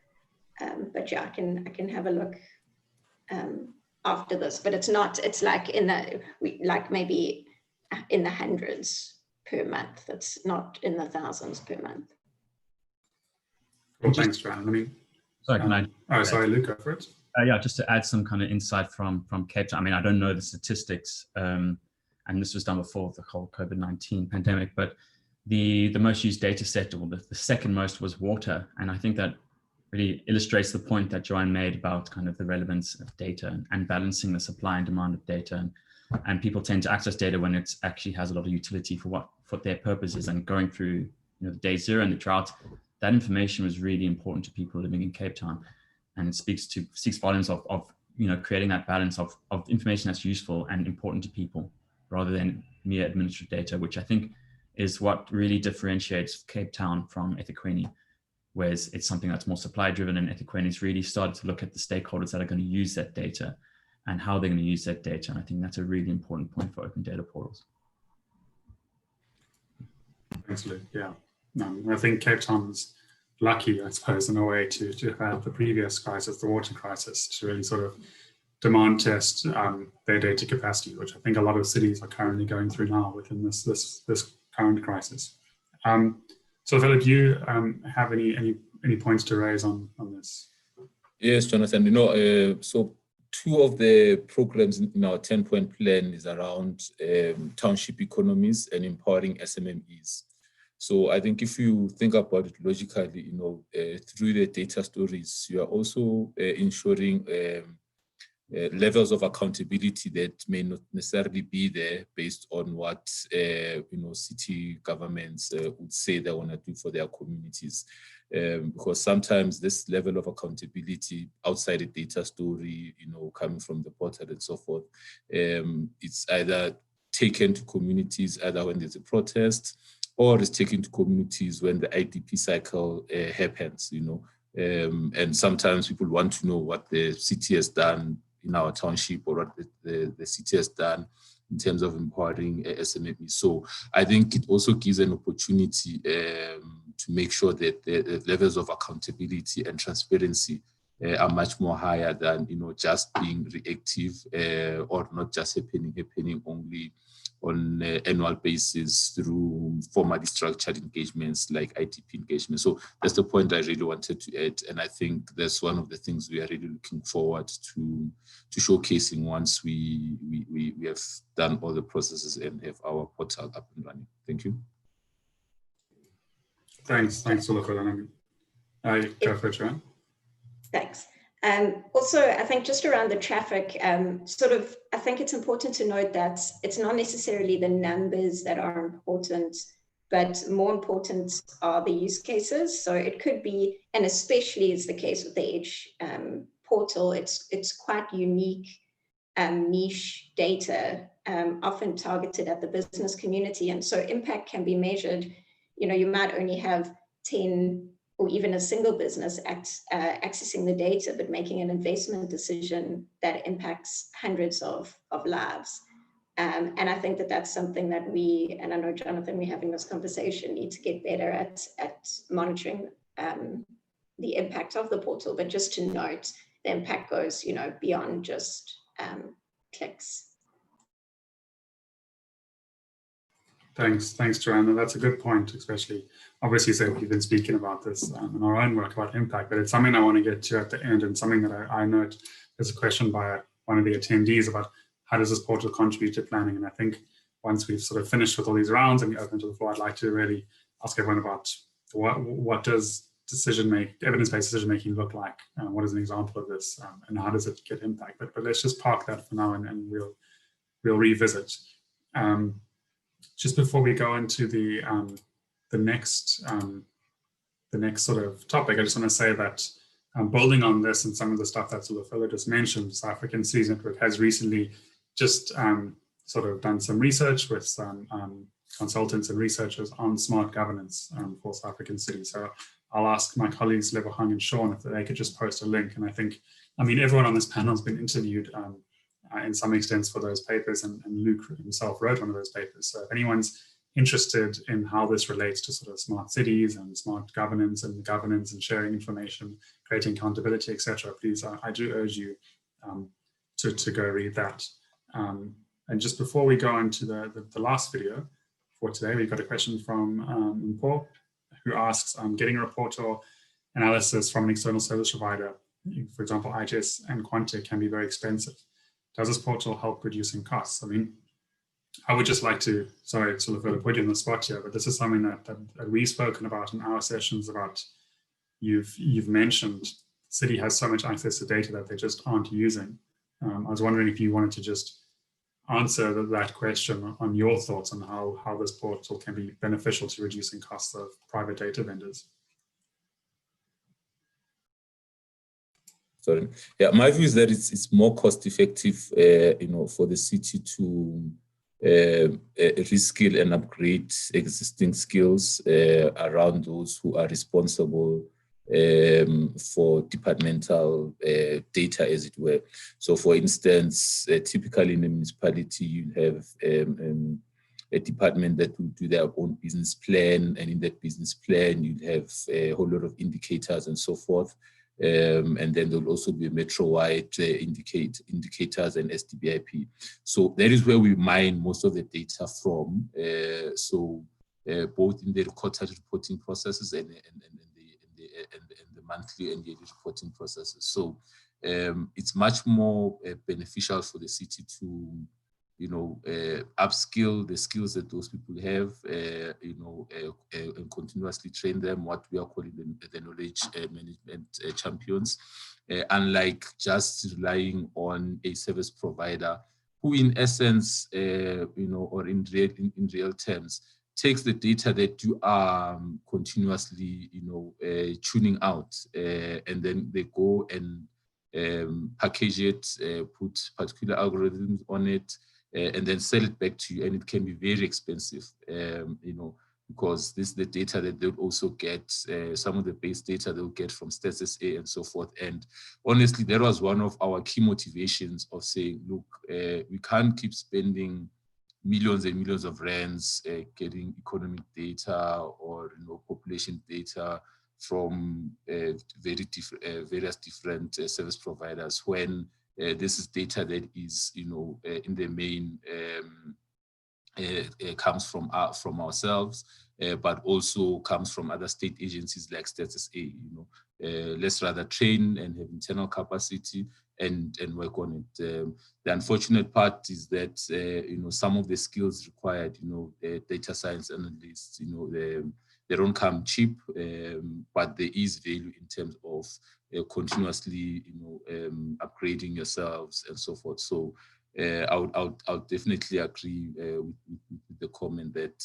But yeah, I can have a look after this, but it's like maybe in the hundreds per month. It's not in the thousands per month. Well, thanks, Joanne. Sorry, can I? Oh, sorry, Luke, go for it. Yeah, just to add some kind of insight from Cape Town. I mean, I don't know the statistics, and this was done before the whole COVID-19 pandemic, but the most used data set, or the second most, was water. And I think that really illustrates the point that Joanne made about kind of the relevance of data and balancing the supply and demand of data. And people tend to access data when it actually has a lot of utility for what their purpose is. And going through the day zero and the drought, that information was really important to people living in Cape Town. And it speaks volumes of creating that balance of information that's useful and important to people, rather than mere administrative data, which I think is what really differentiates Cape Town from eThekwini, whereas it's something that's more supply driven, and eThekwini's really started to look at the stakeholders that are going to use that data and how they're going to use that data. And I think that's a really important point for open data portals. Thanks, Luke. Yeah, I think Cape Town's lucky, I suppose, in a way to have the previous crisis, the water crisis, to really sort of demand test their data capacity, which I think a lot of cities are currently going through now within this current crisis. So Philip, do you have any points to raise on this? Yes, Jonathan. So two of the programs in our 10-point plan is around township economies and empowering SMMEs. So I think if you think about it logically, through the data stories, you are also ensuring levels of accountability that may not necessarily be there based on what city governments would say they want to do for their communities, because sometimes this level of accountability outside a data story, coming from the portal and so forth, it's either taken to communities either when there's a protest, or it's taken to communities when the IDP cycle happens. And sometimes people want to know what the city has done in our township, or what the city has done in terms of empowering SMMEs. So I think it also gives an opportunity to make sure that the levels of accountability and transparency are much more higher than just being reactive, or not just happening only on an annual basis through formally structured engagements like ITP engagement. So that's the point I really wanted to add. And I think that's one of the things we are really looking forward to showcasing once we have done all the processes and have our portal up and running. Thank you. Thanks a lot for that. Go for it, Joanne. Thanks. Also, I think just around the traffic, I think it's important to note that it's not necessarily the numbers that are important, but more important are the use cases. So it could be, and especially is the case with the Edge portal, it's quite unique, niche data, often targeted at the business community. And so impact can be measured. You might only have 10 or even a single business accessing the data, but making an investment decision that impacts hundreds of lives. And I think that that's something that we, and I know, Jonathan, we're having this conversation, need to get better at monitoring the impact of the portal, but just to note, the impact goes, beyond just clicks. Thanks, Joanna. That's a good point, especially obviously, so we've been speaking about this in our own work about impact, but it's something I want to get to at the end, and something that I note there's a question by one of the attendees about how does this portal contribute to planning? And I think once we've sort of finished with all these rounds and we open to the floor, I'd like to really ask everyone about what does evidence-based decision making look like? What is an example of this, and how does it get impact? But let's just park that for now, and we'll revisit. Just before we go into the next sort of topic, I just want to say that building on this and some of the stuff that Zulafilla just mentioned, South African Cities Network has recently just sort of done some research with some consultants and researchers on smart governance for South African cities. So I'll ask my colleagues Lebohang and Sean if they could just post a link. And I mean, everyone on this panel has been interviewed in some extent for those papers, and Luke himself wrote one of those papers. So if anyone's interested in how this relates to sort of smart cities and smart governance and sharing information, creating accountability, etc., please, I do urge you to go read that. And just before we go into the last video for today, we've got a question from Mpho, who asks, getting a report or analysis from an external service provider, for example, IHS and Quantec, can be very expensive. Does this portal help reducing costs? I mean, I would just like to, sorry, sort of put you on the spot here, but this is something that we've spoken about in our sessions about. You've mentioned the city has so much access to data that they just aren't using. I was wondering if you wanted to just answer that question on your thoughts on how this portal can be beneficial to reducing costs of private data vendors. Sorry. Yeah, my view is that it's more cost effective, for the city to reskill and upgrade existing skills around those who are responsible for departmental data, as it were. So, for instance, typically in a municipality, you have a department that will do their own business plan, and in that business plan, you'd have a whole lot of indicators and so forth. And then there'll also be metro-wide indicators and SDBIP. So that is where we mine most of the data from. Both in the quarterly reporting processes and the monthly and yearly reporting processes. So it's much more beneficial for the city to, upskill the skills that those people have, and continuously train them, what we are calling the knowledge management champions, unlike just relying on a service provider who, in essence, or in real terms, takes the data that you are continuously, tuning out, and then they go and package it, put particular algorithms on it, and then sell it back to you, and it can be very expensive, because this is the data that they'll also get, some of the base data they'll get from Stats SA and so forth. And honestly, that was one of our key motivations of saying, look, we can't keep spending millions and millions of rands getting economic data or population data from various different service providers, when this is data that is, in the main, comes from ourselves, but also comes from other state agencies like Stats SA. Let's rather train and have internal capacity and work on it. The unfortunate part is that some of the skills required, data science analysts, they don't come cheap, but there is value in terms of continuously, upgrading yourselves and so forth. So I would definitely agree with the comment that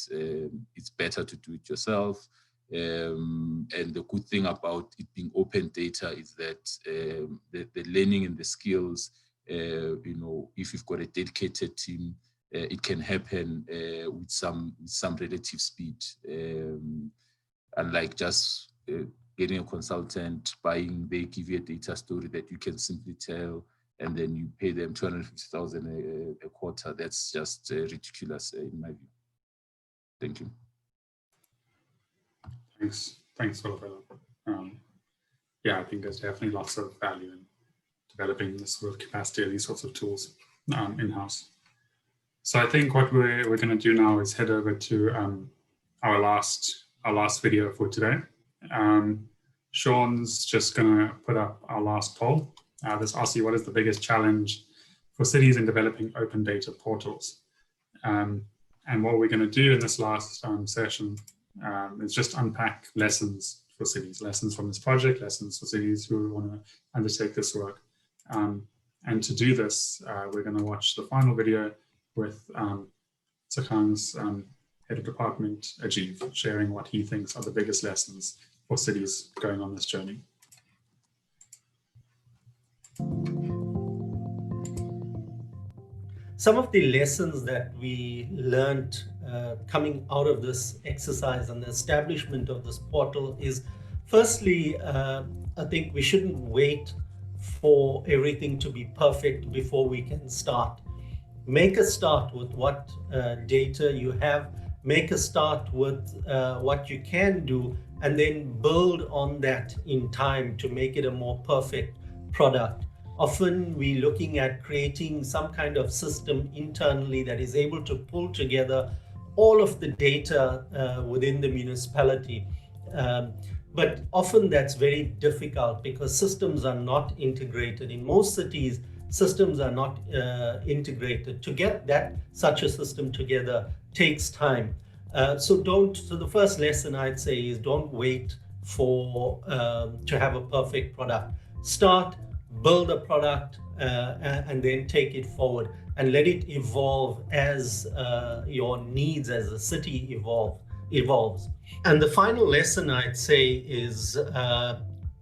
it's better to do it yourself. And the good thing about it being open data is that the learning and the skills, if you've got a dedicated team, it can happen with some relative speed, unlike just getting a consultant, buying, they give you a data story that you can simply tell, and then you pay them 250,000 a quarter. That's just ridiculous in my view. Thank you. Thanks, Philip. Yeah, I think there's definitely lots of value in developing this sort of capacity, these sorts of tools in-house. So I think what we're going to do now is head over to our last video for today. Sean's just going to put up our last poll. This asks you, what is the biggest challenge for cities in developing open data portals? And what we're going to do in this last session is just unpack lessons for cities, lessons from this project, lessons for cities who want to undertake this work. And to do this, we're going to watch the final video with Tsekhang's head of department, Ajib, sharing what he thinks are the biggest lessons for cities going on this journey. Some of the lessons that we learned coming out of this exercise and the establishment of this portal is, firstly, I think we shouldn't wait for everything to be perfect before we can start. Make a start with what data you have, make a start with what you can do, and then build on that in time to make it a more perfect product. Often we're looking at creating some kind of system internally that is able to pull together all of the data within the municipality. But often that's very difficult because systems are not integrated. In most cities, systems are not integrated. To get such a system together takes time. So the first lesson I'd say is don't wait for to have a perfect product. Start, build a product, and then take it forward and let it evolve as your needs as a city evolves. And the final lesson I'd say is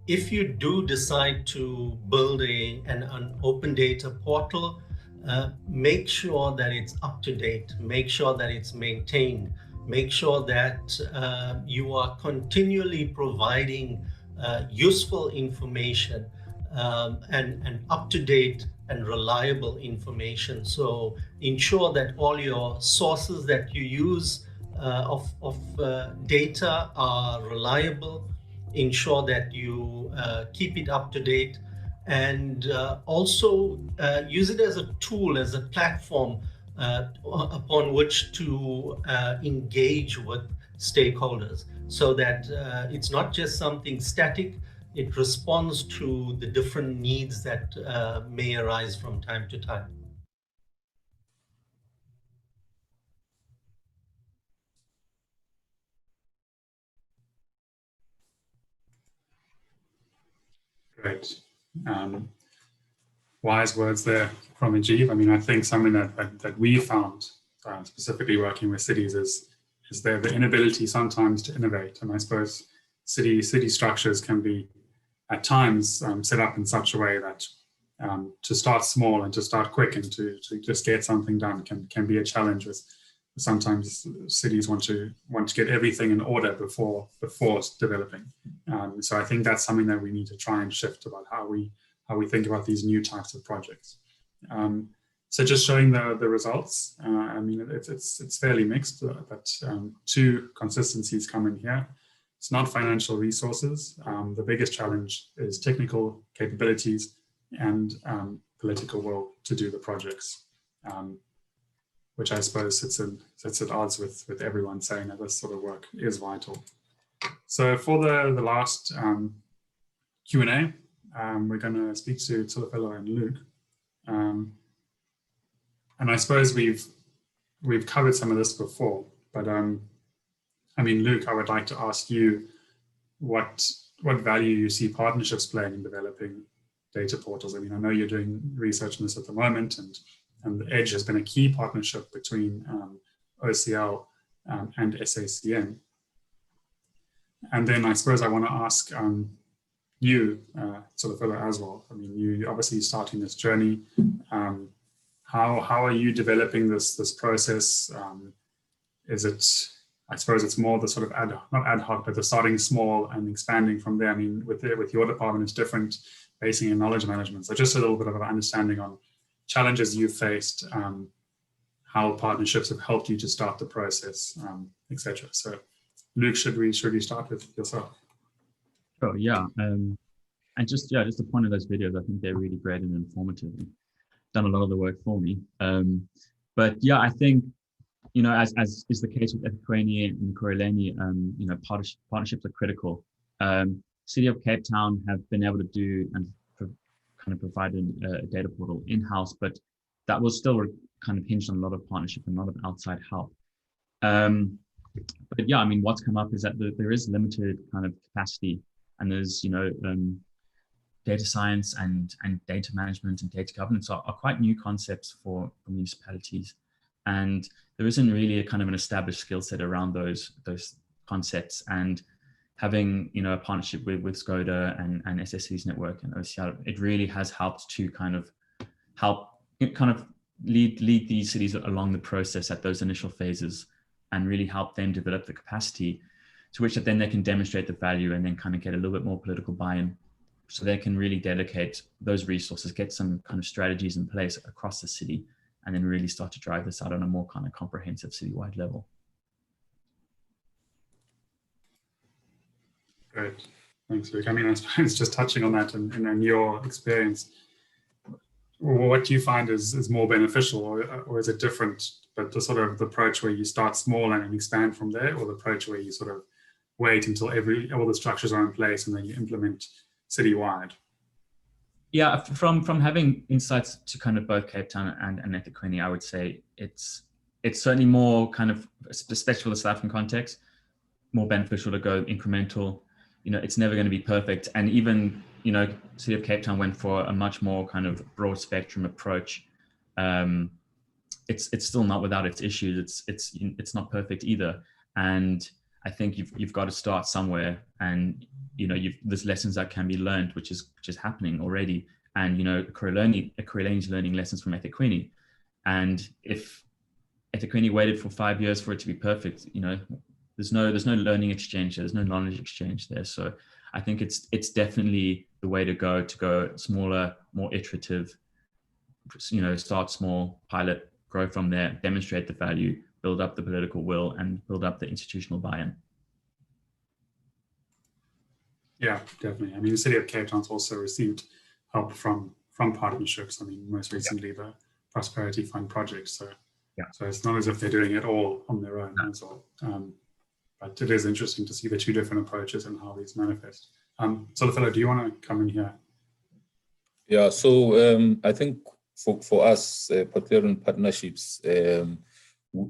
if you do decide to build an open data portal, make sure that it's up to date, make sure that it's maintained, make sure that you are continually providing useful information and up-to-date and reliable information. So ensure that all your sources that you use of data are reliable. Ensure that you keep it up to date, and also use it as a tool, as a platform upon which to engage with stakeholders, so that it's not just something static. It responds to the different needs that may arise from time to time. Great. Wise words there from Ajib. I mean, I think something that we found, specifically working with cities, is the inability sometimes to innovate. And I suppose city structures can be at times set up in such a way that to start small and to start quick and to just get something done can be a challenge. With sometimes cities want to get everything in order before developing. So I think that's something that we need to try and shift about how we think about these new types of projects. So just showing the results. I mean, it's fairly mixed, but two consistencies come in here. It's not financial resources. The biggest challenge is technical capabilities and political will to do the projects, which I suppose sits at odds with everyone saying that this sort of work is vital. So for the last Q&A, we're going to speak to Tsolofelo and Luke. And I suppose we've covered some of this before, but I mean, Luke, I would like to ask you what value you see partnerships playing in developing data portals. I mean, I know you're doing research on this at the moment, and the EDGE has been a key partnership between OCL and SACN. And then I suppose I want to ask you, Tsolofelo, as well. I mean, you obviously starting this journey. How are you developing this process? Is it I suppose it's more the sort of not ad hoc, but the starting small and expanding from there. I mean, with your department, it's different, basing in knowledge management. So just a little bit of an understanding on challenges you've faced, how partnerships have helped you to start the process, etc. So, Luke, should we start with yourself? Sure. Yeah. And just the point of those videos, I think they're really great and informative. And done a lot of the work for me. But yeah, I think, you know, as is the case with eThekwini and Ekurhuleni, you know, partnerships are critical. City of Cape Town have been able to do and kind of provided a data portal in-house, but that was still kind of hinged on a lot of partnership and a lot of outside help. But yeah, I mean, what's come up is that there is limited kind of capacity, and there's, you know, data science and data management and data governance are quite new concepts for municipalities. And there isn't really a kind of an established skill set around those concepts. And having, you know, a partnership with Skoda and SSC's network and OCR, it really has helped to kind of lead these cities along the process at those initial phases and really help them develop the capacity to which then they can demonstrate the value and then kind of get a little bit more political buy-in, so they can really dedicate those resources, get some kind of strategies in place across the city, and then really start to drive this out on a more kind of comprehensive citywide level. Great, thanks, Luke. I mean, I suppose just touching on that and your experience, what do you find is more beneficial, or is it different? But the sort of the approach where you start small and expand from there, or the approach where you sort of wait until all the structures are in place and then you implement citywide? Yeah, from having insights to kind of both Cape Town and eThekwini, I would say it's certainly more kind of, especially for the South African context, more beneficial to go incremental. You know, it's never going to be perfect. And even, you know, City of Cape Town went for a much more kind of broad spectrum approach. It's still not without its issues. It's not perfect either. And I think you've got to start somewhere, and, you know, there's lessons that can be learned, which is happening already. And, you know, Ekurhuleni is learning lessons from eThekwini. And if eThekwini waited for 5 years for it to be perfect, you know, there's no learning exchange, there's no knowledge exchange there. So I think it's definitely the way to go smaller, more iterative, you know, start small, pilot, grow from there, demonstrate the value, build up the political will, and build up the institutional buy-in. Yeah, definitely. I mean, the City of Cape Town's also received help from partnerships. I mean, most recently the Prosperity Fund project. So it's not as if they're doing it all on their own as well. But it is interesting to see the two different approaches and how these manifest. Solofelo, do you want to come in here? Yeah, so I think for us, particularly partnerships,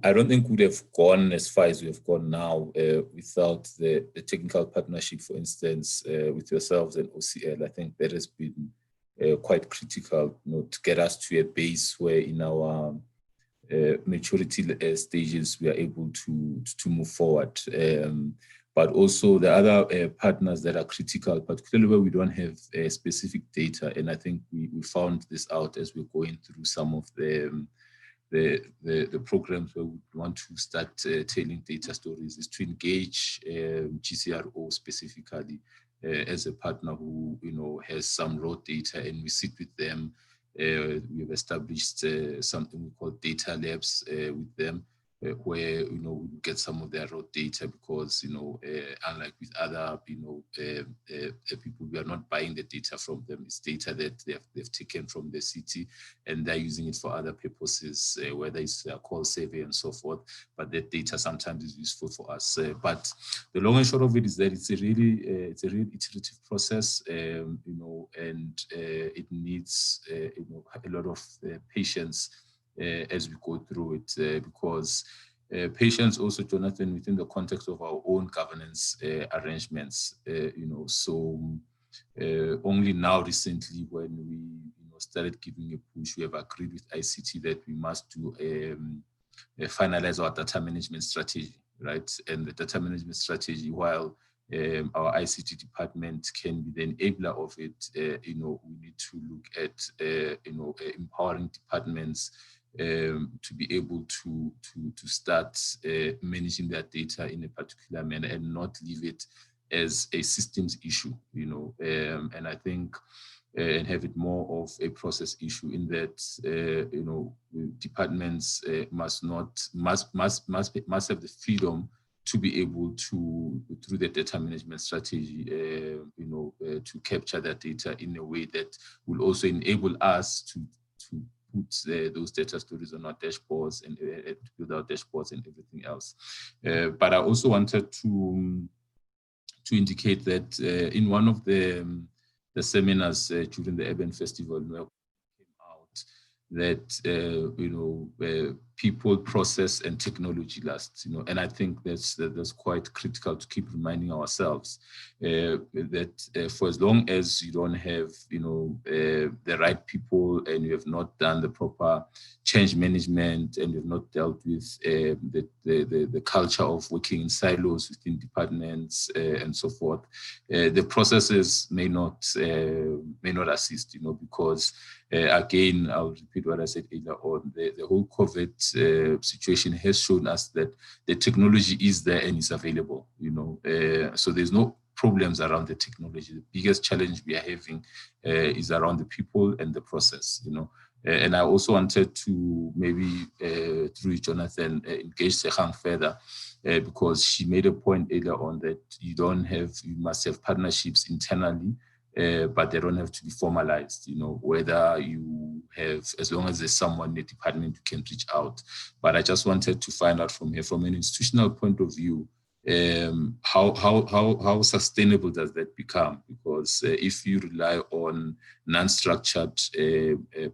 I don't think we'd have gone as far as we have gone now without the technical partnership, for instance, with yourselves and OCL. I think that has been quite critical, you know, to get us to a base where in our maturity stages we are able to move forward. But also the other partners that are critical, particularly where we don't have specific data. And I think we found this out as we're going through some of the programs where we want to start telling data stories, is to engage GCRO specifically as a partner who, you know, has some raw data, and we sit with them. We have established something we call data labs with them, where, you know, we get some of their raw data, because, you know, unlike with other, you know, people, we are not buying the data from them. It's data that they've taken from the city, and they're using it for other purposes, whether it's a call survey and so forth. But that data sometimes is useful for us. But the long and short of it is that it's a really iterative process, you know, and it needs, you know, a lot of patience as we go through it, because patience also, Jonathan, within the context of our own governance arrangements, you know, so only now recently, when we, you know, started giving a push, we have agreed with ICT that we must do finalize our data management strategy, right? And the data management strategy, while our ICT department can be the enabler of it, you know, we need to look at, you know, empowering departments to be able to start managing their data in a particular manner and not leave it as a systems issue, and I think and have it more of a process issue in that departments must have the freedom to be able to, through the data management strategy, to capture that data in a way that will also enable us to put those data stories on our dashboards and build our dashboards and everything else. But I also wanted to indicate that in one of the seminars during the Urban Festival, came out that people, process, and technology last. And I think that's quite critical to keep reminding ourselves that for as long as you don't have the right people and you have not done the proper change management and you've not dealt with the culture of working in silos within departments and so forth, the processes may not assist, because again, I'll repeat what I said earlier on, the whole COVID situation has shown us that the technology is there and is available, so there's no problems around the technology. The biggest challenge we are having is around the people and the process, and I also wanted to maybe through Jonathan engage Sehang further because she made a point earlier on that you must have partnerships internally, but they don't have to be formalized, whether you have, as long as there's someone in the department you can reach out. But I just wanted to find out from her, from an institutional point of view, how sustainable does that become? Because if you rely on non-structured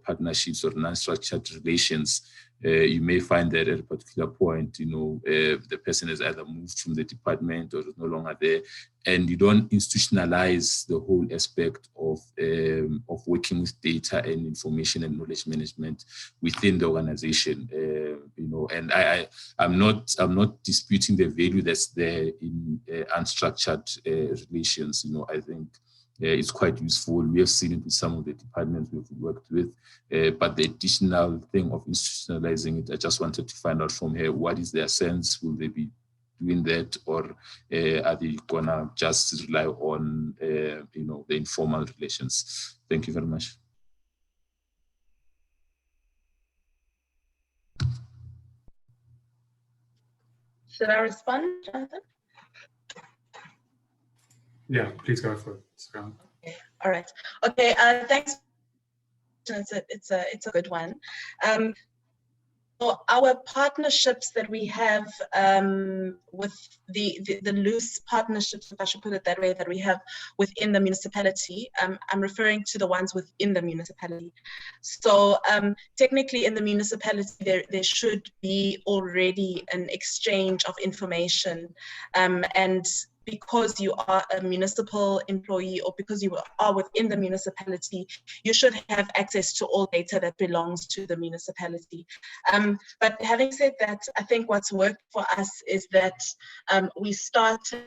partnerships or non-structured relations, you may find that at a particular point, the person has either moved from the department or is no longer there, and you don't institutionalize the whole aspect of working with data and information and knowledge management within the organization. And I'm not disputing the value that's there in unstructured relations. I think it's quite useful. We have seen it with some of the departments we've worked with, but the additional thing of institutionalizing it, I just wanted to find out from her, what is their sense? Will they be doing that, or are they gonna just rely on the informal relations? Thank you very much. Should I respond, Jonathan? Yeah, please go for it. Okay. All right. Okay. Thanks. It's a good one. So our partnerships that we have with the loose partnerships, if I should put it that way, that we have within the municipality, I'm referring to the ones within the municipality. So technically in the municipality, there should be already an exchange of information, and because you are a municipal employee or because you are within the municipality, you should have access to all data that belongs to the municipality. But having said that, I think what's worked for us is that we started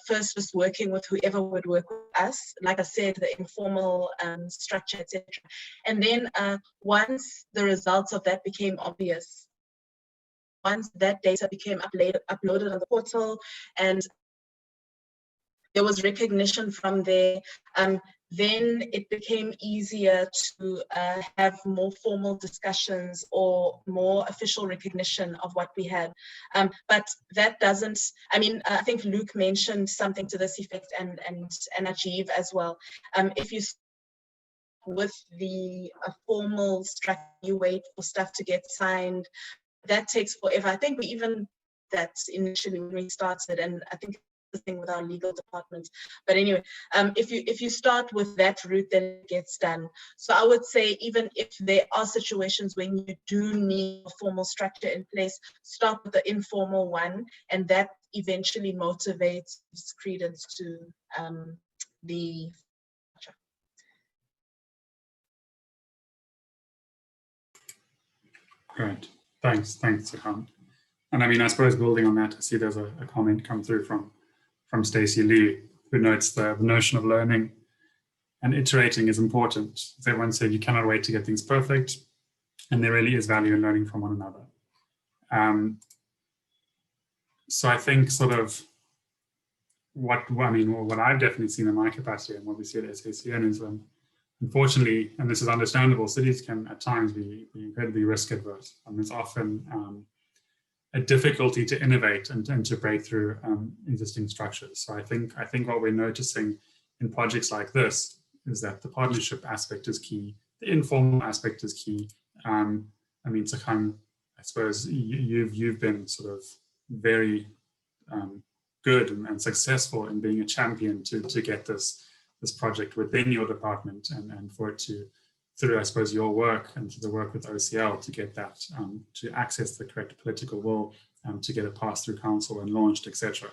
first with working with whoever would work with us, like I said, the informal structure, etc. And then once the results of that became obvious, once that data became uploaded on the portal and there was recognition from there, then it became easier to have more formal discussions or more official recognition of what we had. But that doesn't, I think Luke mentioned something to this effect and Achieve as well. If you with the formal structure, you wait for stuff to get signed, that takes forever. I think we even that initially when we started, and I think the thing with our legal department. But anyway, if you start with that route, then it gets done. So I would say even if there are situations when you do need a formal structure in place, start with the informal one, and that eventually motivates credence to the structure. Great, thanks, Sehang. And I suppose building on that, I see there's a comment come through from Stacey Lee, who notes the notion of learning and iterating is important. As everyone said, you cannot wait to get things perfect. and there really is value in learning from one another. So I think sort of what I've definitely seen in my capacity and what we see at SACN is unfortunately, and this is understandable, cities can at times be incredibly risk adverse. There's often a difficulty to innovate and to break through existing structures. So I think what we're noticing in projects like this is that the partnership aspect is key, the informal aspect is key. Tsekhang, I suppose you've been sort of very good and successful in being a champion to get this project within your department and for it to, through I suppose your work and through the work with OCL, to get that to access the correct political will, to get it passed through council and launched, etc.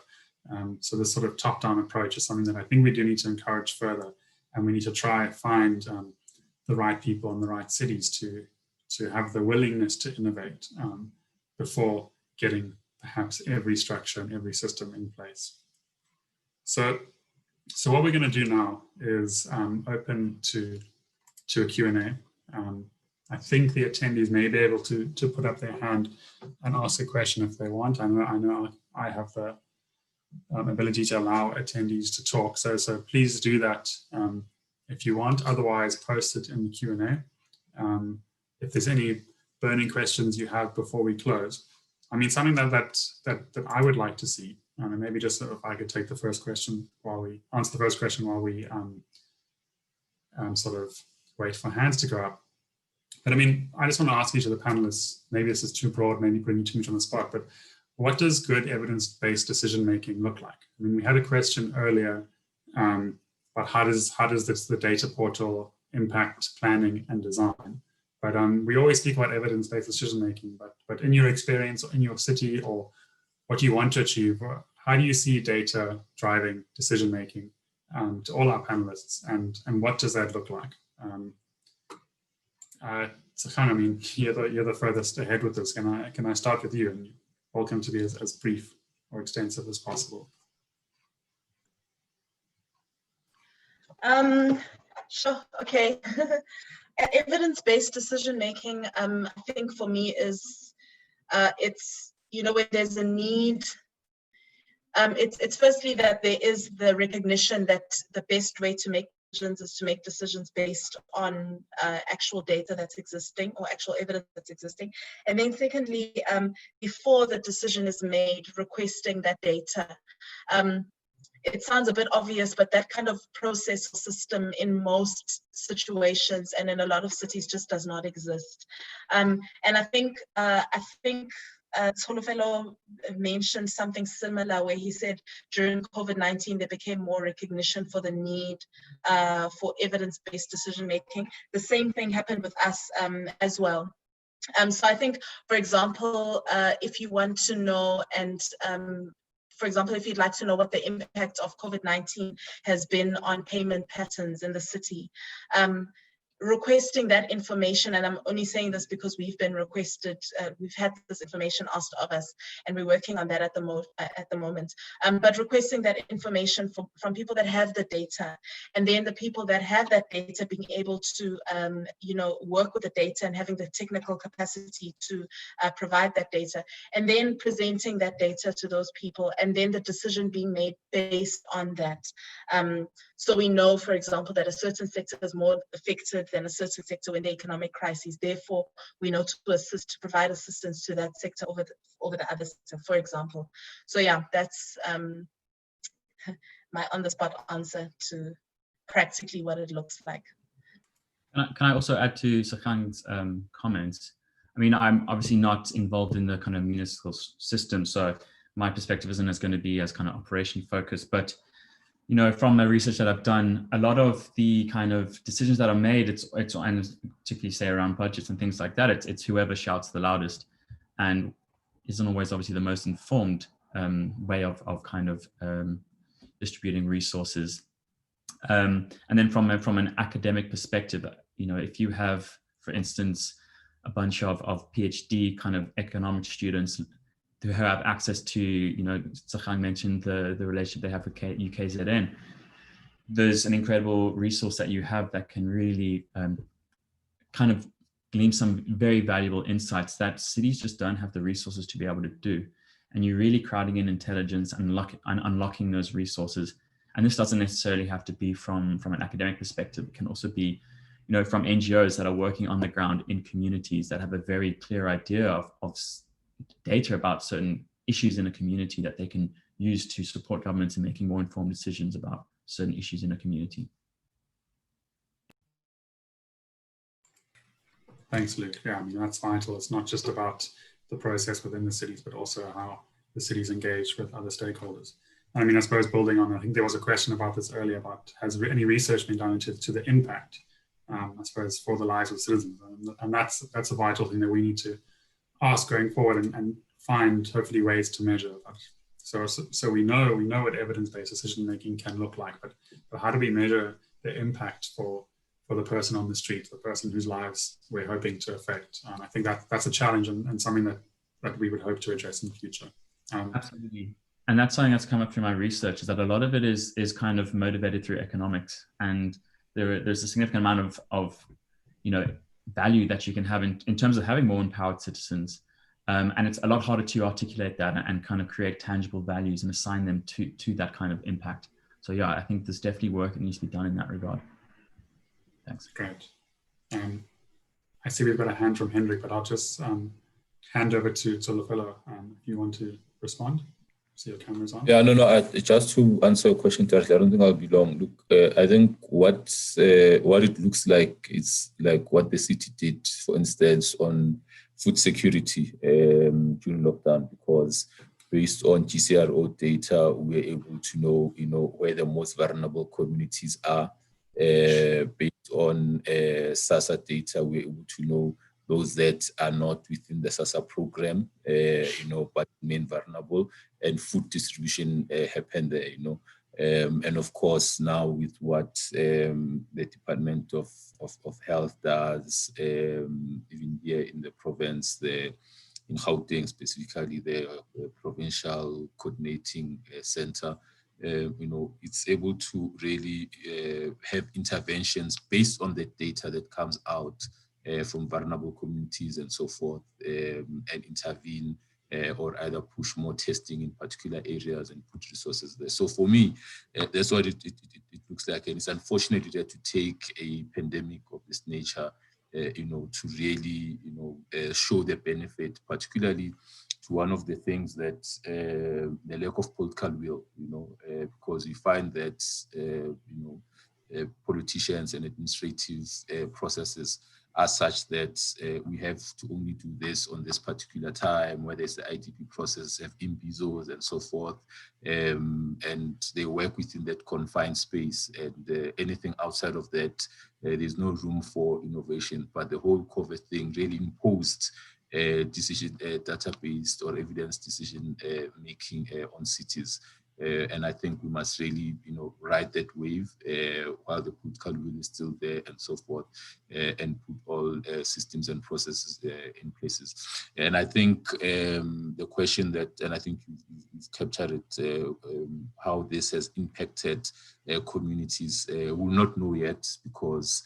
So this sort of top-down approach is something that I think we do need to encourage further, and we need to try and find the right people in the right cities to have the willingness to innovate before getting perhaps every structure and every system in place. So what we're going to do now is open to a Q&A. I think the attendees may be able to put up their hand and ask a question if they want. I know I have the ability to allow attendees to talk. So please do that if you want. Otherwise, post it in the Q&A. If there's any burning questions you have before we close. Something that I would like to see, and maybe just if I could take the first question while we answer the first question while we sort of wait for hands to go up. But I just want to ask each of the panelists, maybe this is too broad, maybe putting you too much on the spot, but what does good evidence-based decision-making look like? We had a question earlier about how does the data portal impact planning and design? But we always speak about evidence-based decision-making, but in your experience or in your city or what you want to achieve, how do you see data driving decision-making to all our panelists, and what does that look like? Tsekhang, you're the furthest ahead with this. Can I start with you? And welcome to be as brief or extensive as possible. Sure, okay. Evidence-based decision-making, I think for me is, it's, where there's a need, it's firstly that there is the recognition that the best way to make decisions is to make decisions based on actual data that's existing or actual evidence that's existing. And then secondly, before the decision is made, requesting that data. It sounds a bit obvious, but that kind of process or system in most situations and in a lot of cities just does not exist. And I think Tsholofelo mentioned something similar where he said during COVID-19 there became more recognition for the need for evidence-based decision-making. The same thing happened with us as well. So I think, for example, if you want to know for example, if you'd like to know what the impact of COVID-19 has been on payment patterns in the city, requesting that information, and I'm only saying this because we've been requested, we've had this information asked of us, and we're working on that at the moment. But requesting that information from people that have the data, and then the people that have that data being able to, work with the data and having the technical capacity to provide that data, and then presenting that data to those people, and then the decision being made based on that. So we know, for example, that a certain sector is more affected than a certain sector in the economic crises. Therefore, we know to provide assistance to that sector over the other sector, for example. So yeah, that's my on-the-spot answer to practically what it looks like. Can I also add to Tsekhang's comments? I'm obviously not involved in the kind of municipal system, so my perspective isn't going to be as kind of operation focused, but from the research that I've done, a lot of the kind of decisions that are made, it's and particularly say around budgets and things like that, it's whoever shouts the loudest, and isn't always obviously the most informed way of kind of distributing resources. And then from an academic perspective, if you have, for instance, a bunch of PhD kind of economic students who have access to, Tsekhang mentioned the relationship they have with UKZN. There's an incredible resource that you have that can really kind of glean some very valuable insights that cities just don't have the resources to be able to do. And you're really crowding in intelligence and unlocking those resources. And this doesn't necessarily have to be from an academic perspective. It can also be, from NGOs that are working on the ground in communities that have a very clear idea of data about certain issues in a community that they can use to support governments in making more informed decisions about certain issues in a community. Thanks, Luke. Yeah, I mean, that's vital. It's not just about the process within the cities, but also how the cities engage with other stakeholders. And I mean, I suppose building on, I think there was a question about this earlier about, has any research been done into the impact, I suppose, for the lives of citizens? And that's a vital thing that we need to ask going forward and find hopefully ways to measure that. So we know what evidence-based decision-making can look like, but how do we measure the impact for the person on the street, the person whose lives we're hoping to affect? I think that's a challenge and something that we would hope to address in the future. Absolutely. And that's something that's come up through my research, is that a lot of it is kind of motivated through economics. And there's a significant amount of value that you can have in terms of having more empowered citizens. And it's a lot harder to articulate that and kind of create tangible values and assign them to that kind of impact. So yeah, I think there's definitely work that needs to be done in that regard. Thanks. Great. I see we've got a hand from Hendrik, but I'll just hand over to Lufelo if you want to respond. See your camera's on. Yeah, no. Just to answer your question directly, I don't think I'll be long. Look, I think what it looks like is like what the city did, for instance, on food security during lockdown, because based on GCRO data, we're able to know where the most vulnerable communities are. Based on SASA data, we're able to know those that are not within the SASA program, but remain vulnerable, and food distribution happened there, and of course now with what the Department of Health does, even here in the province, in Gauteng specifically, the provincial coordinating center, it's able to really have interventions based on the data that comes out from vulnerable communities and so forth, and intervene or either push more testing in particular areas and put resources there. So for me, that's what it looks like. And it's unfortunate that to take a pandemic of this nature, to really, show the benefit, particularly to one of the things that the lack of political will, because we find that, politicians and administrative processes are such that we have to only do this on this particular time, where there's the IDP process, have imbizos and so forth, and they work within that confined space, and anything outside of that, there's no room for innovation. But the whole COVID thing really imposed decision data-based or evidence decision making on cities. And I think we must really, ride that wave while the political will is still there and so forth, and put all systems and processes in places. And I think the question that, and I think you've captured it, how this has impacted communities, we'll not know yet, because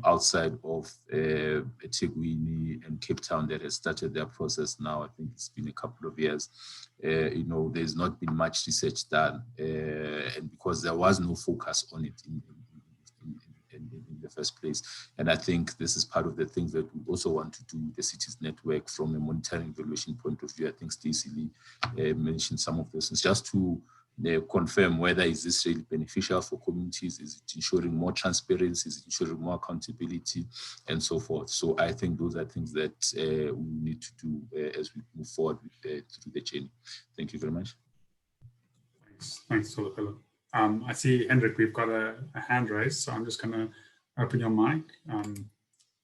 outside of eThekwini and Cape Town that has started their process now, I think it's been a couple of years, there's not been much research done, and because there was no focus on it in the first place. And I think this is part of the things that we also want to do with the cities network from a monitoring evaluation point of view. I think Stacey Lee mentioned some of those things, just to confirm whether is this really beneficial for communities, is it ensuring more transparency, is it ensuring more accountability, and so forth. So I think those are things that we need to do as we move forward through the journey. Thank you very much. Thanks, Philip. I see, Hendrik, we've got a hand raised, so I'm just going to open your mic.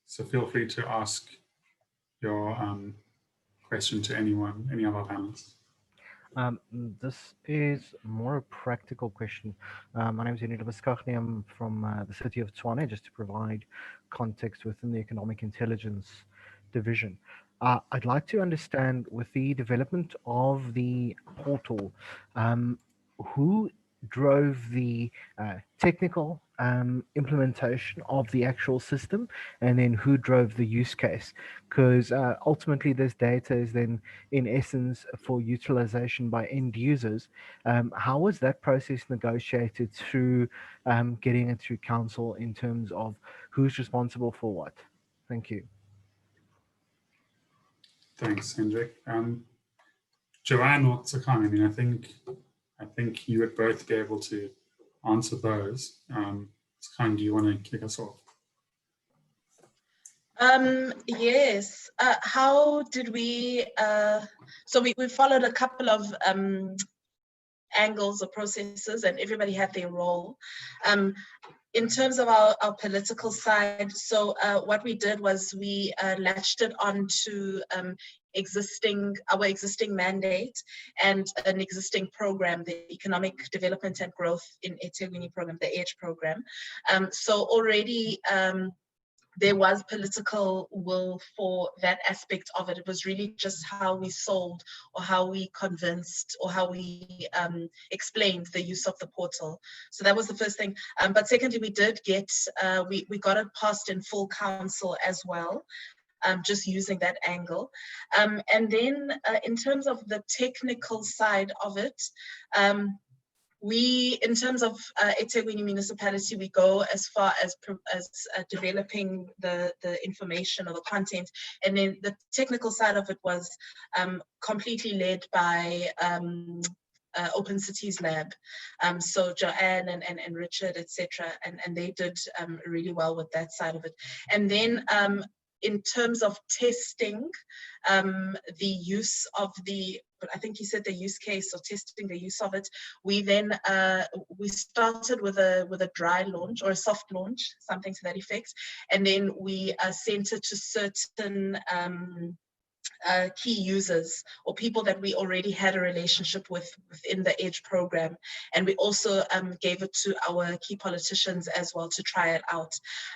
So feel free to ask your question to any of our panelists. This is more a practical question. My name is Yanida Baskachni. I'm from the city of Tshwane, just to provide context within the Economic Intelligence Division. I'd like to understand, with the development of the portal, who drove the technical implementation of the actual system, and then who drove the use case? Because ultimately this data is then in essence for utilization by end users. How was that process negotiated through getting it through council in terms of who's responsible for what? Thank you. Thanks, Hendrik. Joanne or Tsekhane, I mean, I think you would both be able to answer those. Tsekhane, do you want to kick us off? Yes. How did we? So we followed a couple of angles or processes, and everybody had their role. In terms of our political side, so what we did was we latched it onto our existing mandate and an existing program, the Economic Development and Growth in eThekwini program, the EDGE program. So already there was political will for that aspect of it. It was really just how we sold or how we convinced or how we explained the use of the portal. So that was the first thing. But secondly, we did get, we got it passed in full council as well. Just using that angle. And then in terms of the technical side of it, we, in terms of eThekwini municipality, we go as far as developing the information or the content, and then the technical side of it was completely led by Open Cities Lab. So Joanne and Richard, etc., and they did really well with that side of it. And then in terms of testing the use of I think you said the use case or testing the use of it, we then we started with a dry launch or a soft launch, something to that effect, and then we sent it to certain key users or people that we already had a relationship with within the EDGE program. And we also gave it to our key politicians as well to try it out.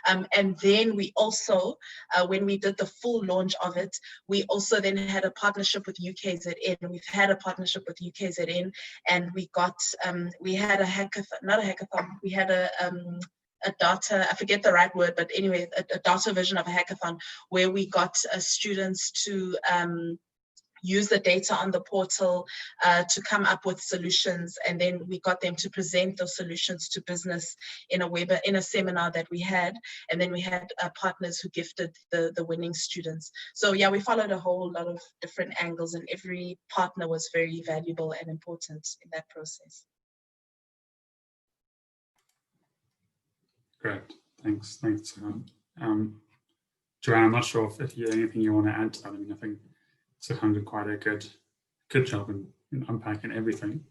And then we also, when we did the full launch of it, we also then had a partnership with UKZN. We've had a partnership with UKZN, and we got, we had a hackathon, not a hackathon, we had a data, I forget the right word, but anyway, a data version of a hackathon where we got students to use the data on the portal to come up with solutions, and then we got them to present those solutions to business in a seminar that we had, and then we had partners who gifted the winning students. So yeah, we followed a whole lot of different angles, and every partner was very valuable and important in that process. Great, thanks. Joanne, I'm not sure if you have anything you want to add to that. I mean, I think Tsekhane did quite a good job in unpacking everything.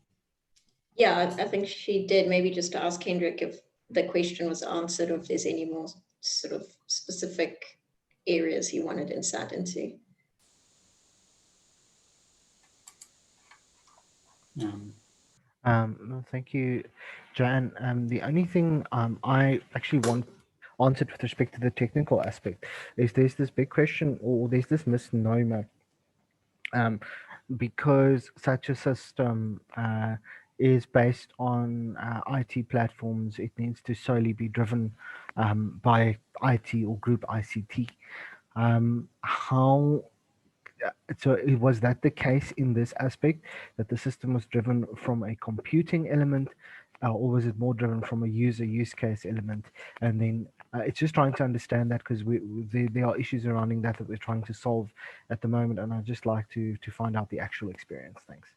Yeah, I think she did. Maybe just to ask Hendrik if the question was answered, or if there's any more sort of specific areas he wanted insight into. No, thank you, Joanne. The only thing I actually want answered with respect to the technical aspect is there's this big question, or there's this misnomer, because such a system is based on IT platforms. It needs to solely be driven by IT or group ICT. So was that the case in this aspect, that the system was driven from a computing element, or was it more driven from a user use case element? And then it's just trying to understand that, because there are issues surrounding that we're trying to solve at the moment, and I'd just like to find out the actual experience. Thanks.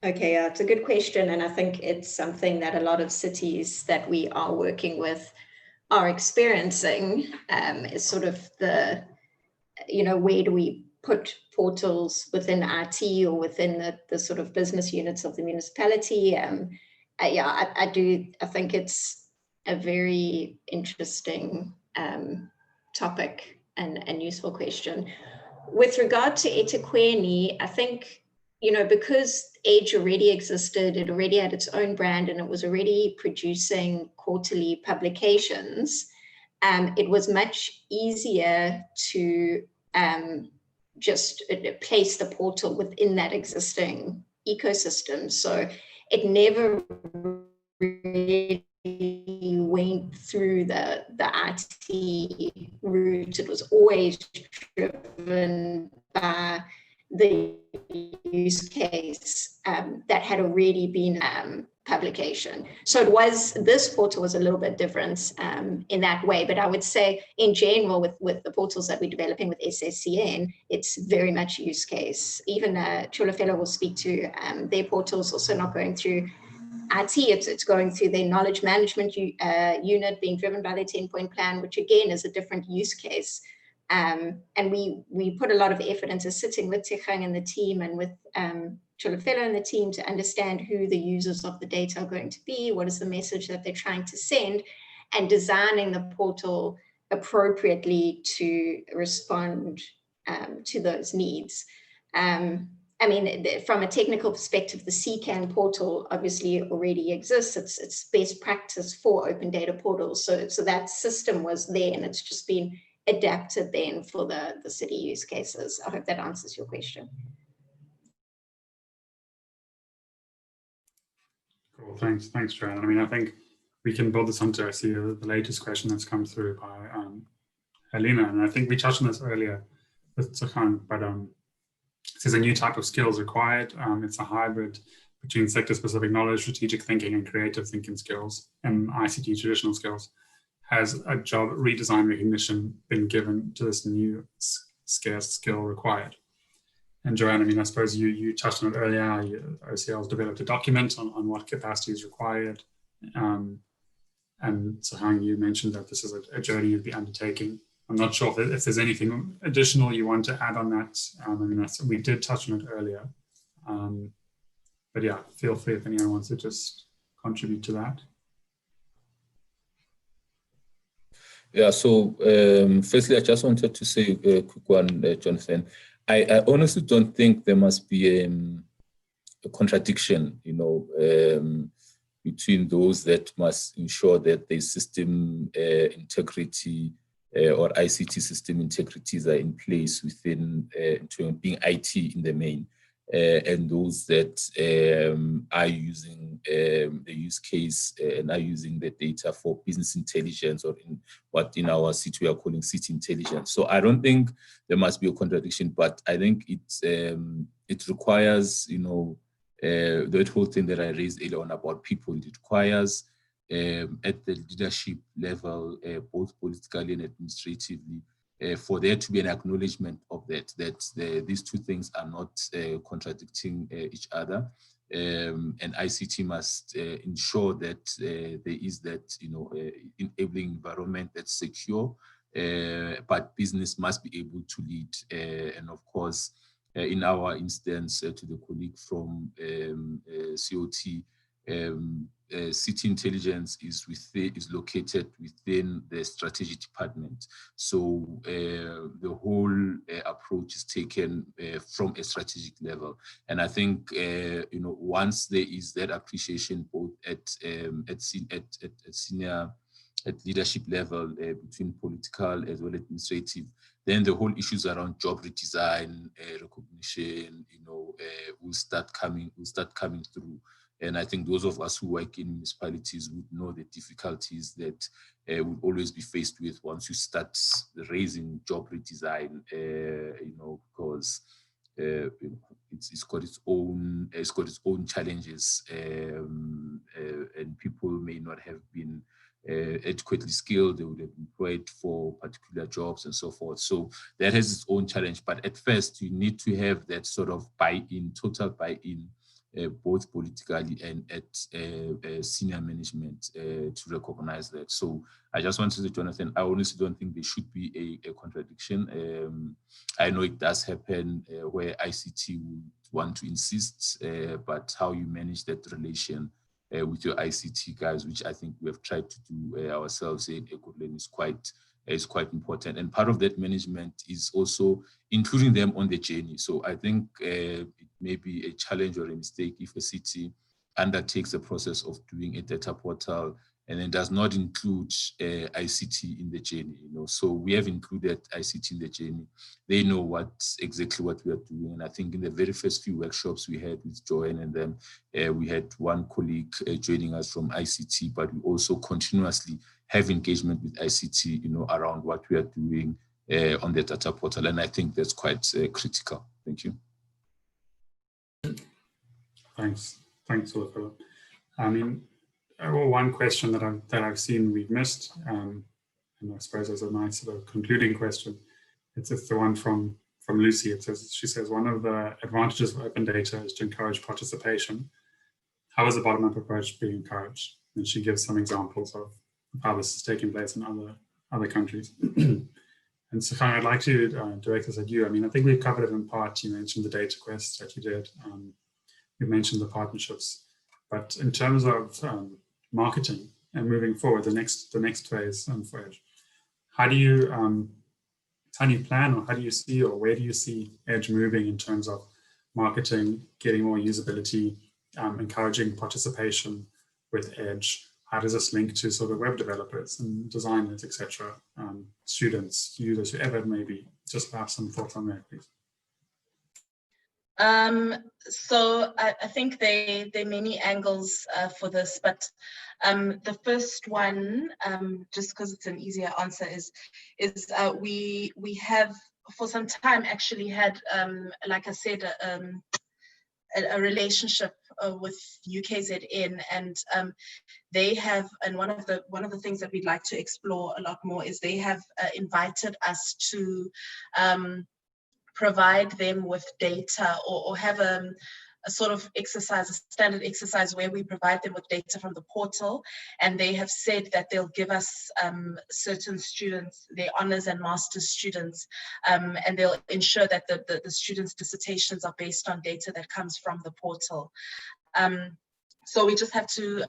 Okay, it's a good question, and I think it's something that a lot of cities that we are working with are experiencing, is sort of the, where do we put portals within IT or within the sort of business units of the municipality? I think it's a very interesting topic and useful question. With regard to eThekwini, I think, because EDGE already existed, it already had its own brand, and it was already producing quarterly publications, it was much easier to just place the portal within that existing ecosystem. So it never really went through the IT route. It was always driven by the use case that had already been publication. So this portal was a little bit different in that way, but I would say in general with the portals that we're developing with SSCN, it's very much use case. Even Geolocated will speak to their portals also not going through IT, it's going through their knowledge management unit being driven by their 10-point plan, which again is a different use case. And we put a lot of effort into sitting with Tshekgang and the team and with Geolocated and the team to understand who the users of the data are going to be, what is the message that they're trying to send, and designing the portal appropriately to respond to those needs. I mean, from a technical perspective, the CCAN portal obviously already exists. It's best practice for open data portals. So that system was there and it's just been adapted then for the city use cases. I hope that answers your question. Cool, thanks, Joanne. I mean, I think we can build this onto, I see the latest question that's come through by Helena, and I think we touched on this earlier with Tshekgang, but there's a new type of skills required. It's a hybrid between sector-specific knowledge, strategic thinking, and creative thinking skills, and ICT traditional skills. Has a job redesign recognition been given to this new scarce skill required? And Joanne, I mean, I suppose you touched on it earlier. OCL's developed a document on what capacity is required. And Tshekgang, you mentioned that this is a journey you'd be undertaking. I'm not sure if there's anything additional you want to add on that. I mean, we did touch on it earlier. But yeah, feel free if anyone wants to just contribute to that. Yeah, so firstly, I just wanted to say a quick one, Jonathan. I honestly don't think there must be a contradiction, between those that must ensure that the system integrity or ICT system integrities are in place within being IT in the main, and those that are using the use case and are using the data for business intelligence, or in what in our city we are calling city intelligence. So I don't think there must be a contradiction, but I think it requires, that whole thing that I raised earlier on about people. It requires at the leadership level, both politically and administratively, for there to be an acknowledgement of that these two things are not contradicting each other, and ICT must ensure that there is that enabling environment that's secure, but business must be able to lead, and of course, in our instance, to the colleague from COT. City intelligence is located within the strategy department. So the whole approach is taken from a strategic level. And I think, once there is that appreciation both at senior, at leadership level, between political as well as administrative, then the whole issues around job redesign, recognition, will start coming through. And I think those of us who work in municipalities would know the difficulties that would always be faced with once you start raising job redesign, because it's got its own challenges, and people may not have been adequately skilled. They would have been employed for particular jobs and so forth. So that has its own challenge. But at first, you need to have that sort of buy-in, total buy-in, both politically and at senior management, to recognize that. So I just want to say, Jonathan, I honestly don't think there should be a contradiction. I know it does happen where ICT would want to insist, but how you manage that relation with your ICT guys, which I think we have tried to do ourselves in Ekurhuleni, is quite important. And part of that management is also including them on the journey. So I think it may be a challenge or a mistake if a city undertakes the process of doing a data portal and it does not include ICT in the journey. So we have included ICT in the journey. They know exactly what we are doing, and I think in the very first few workshops we had with Joanne and them, we had one colleague joining us from ICT, but we also continuously have engagement with ICT, around what we are doing on the data portal, and I think that's quite critical. Thank you. Thanks, Philip. I mean, one question that I've seen we've missed, and I suppose as a nice sort of concluding question, it's the one from Lucy. She says, one of the advantages of open data is to encourage participation. How is the bottom-up approach being encouraged? And she gives some examples of how this is taking place in other countries. And Sukhan, I'd like to direct this at you. I mean, I think we've covered it in part. You mentioned the data quests that you did. You mentioned the partnerships, but in terms of marketing and moving forward, the next phase for Edge, how do you plan, or how do you see, or where do you see Edge moving in terms of marketing, getting more usability, encouraging participation with Edge? How does this link to sort of web developers and designers, etc., students, users, whoever it may be? Just perhaps some thoughts on that, please. So I think there are many angles for this, but the first one, just because it's an easier answer, is we have for some time actually had, like I said, a relationship with UKZN, and they have, and one of the things that we'd like to explore a lot more is they have invited us to provide them with data, or have a sort of exercise, a standard exercise where we provide them with data from the portal, and they have said that they'll give us certain students, their honours and master's students, and they'll ensure that the students' dissertations are based on data that comes from the portal. So we just have to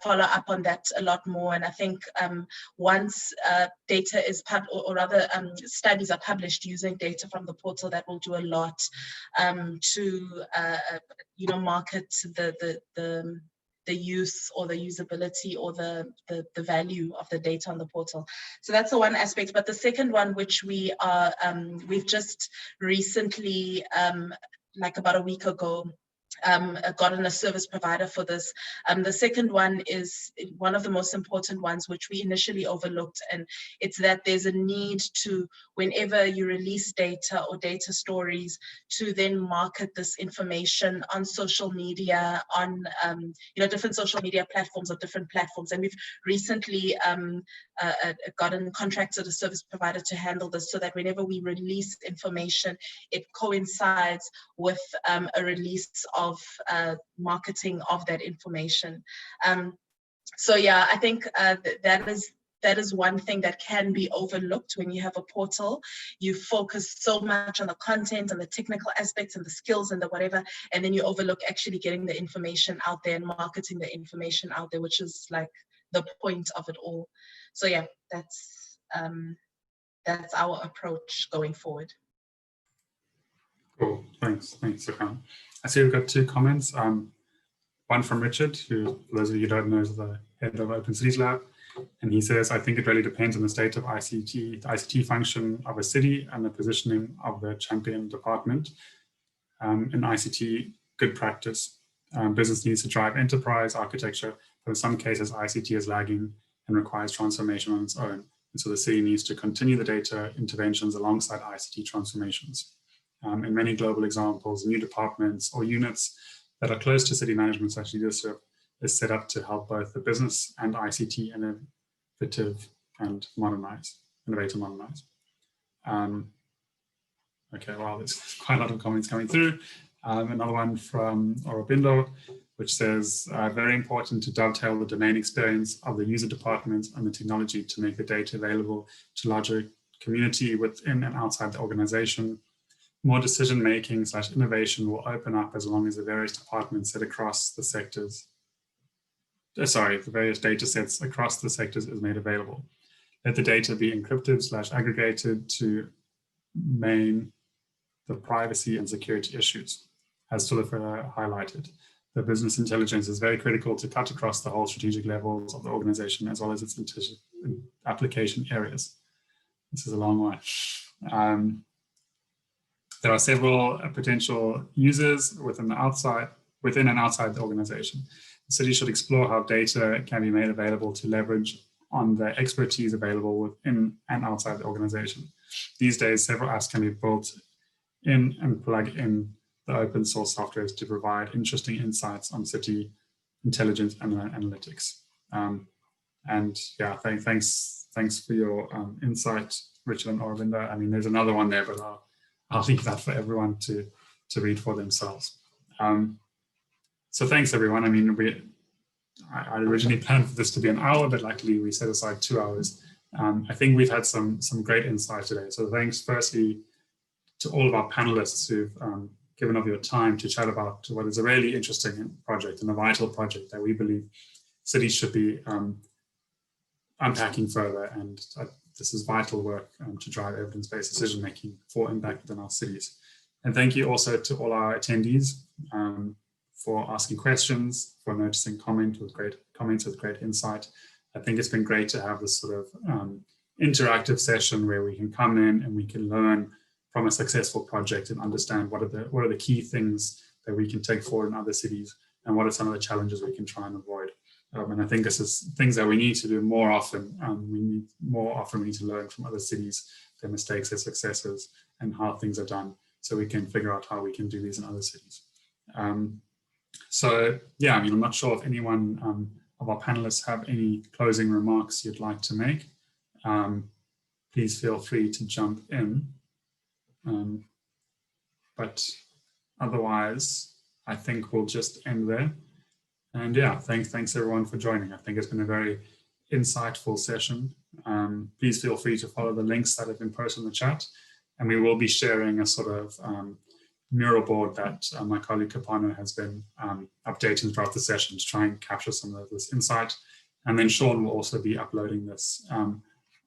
follow up on that a lot more, and I think once data is or rather studies are published using data from the portal, that will do a lot to market the use or the usability or the value of the data on the portal. So that's the one aspect. But the second one, which we are we've just recently, like about a week ago, gotten a service provider for this. The second one is one of the most important ones, which we initially overlooked, and it's that there's a need to, whenever you release data or data stories, to then market this information on social media, on different social media platforms or different platforms. And we've recently gotten contracted a service provider to handle this, so that whenever we release information, it coincides with a release of marketing of that information. So yeah, I think that is one thing that can be overlooked when you have a portal. You focus so much on the content and the technical aspects and the skills and the whatever, and then you overlook actually getting the information out there and marketing the information out there, which is like the point of it all. So yeah, that's our approach going forward. Cool, thanks, Sukhan. I see we've got two comments. One from Richard, who, for those of you who don't know, is the head of Open Cities Lab. And he says, I think it really depends on the state of ICT, the ICT function of a city and the positioning of the champion department. In ICT, good practice. Business needs to drive enterprise architecture, but in some cases, ICT is lagging and requires transformation on its own. And so the city needs to continue the data interventions alongside ICT transformations. In many global examples, new departments or units that are close to city management / leadership is set up to help both the business and ICT innovate and modernize. Okay, well, there's quite a lot of comments coming through. Another one from Aurobindo, which says, very important to dovetail the domain experience of the user department and the technology to make the data available to larger community within and outside the organization. More decision-making / innovation will open up as long as the various departments sit across the sectors. The various data sets across the sectors is made available. Let the data be encrypted / aggregated to main the privacy and security issues, as Philip highlighted. the business intelligence is very critical to cut across the whole strategic levels of the organization as well as its application areas. This is a long one. There are several potential users within and outside the organization. The city should explore how data can be made available to leverage on the expertise available within and outside the organization. These days, several apps can be built in and plug in the open source software to provide interesting insights on city intelligence and analytics. And yeah, thanks for your insight, Richard and Aravinda. I mean, there's another one there, but I'll leave that for everyone to read for themselves. So thanks, everyone. I mean, I originally planned for this to be an hour, but luckily we set aside 2 hours. I think we've had some great insight today. So thanks firstly to all of our panelists who've given up your time to chat about what is a really interesting project and a vital project that we believe cities should be unpacking further. And this is vital work to drive evidence-based decision-making for impact within our cities. And thank you also to all our attendees for asking questions, for noticing comments with great insight. I think it's been great to have this sort of interactive session where we can come in and we can learn from a successful project and understand what are the key things that we can take forward in other cities and what are some of the challenges we can try and avoid. And I think this is things that we need to do more often. We need to learn from other cities, their mistakes, their successes, and how things are done, so we can figure out how we can do these in other cities. So yeah, I mean, I'm not sure if anyone of our panelists have any closing remarks you'd like to make. Please feel free to jump in. But otherwise, I think we'll just end there. And yeah, thanks everyone for joining. I think it's been a very insightful session. Please feel free to follow the links that have been posted in the chat. And we will be sharing a sort of mural board that my colleague Kapano has been updating throughout the session to try and capture some of this insight. And then Sean will also be uploading this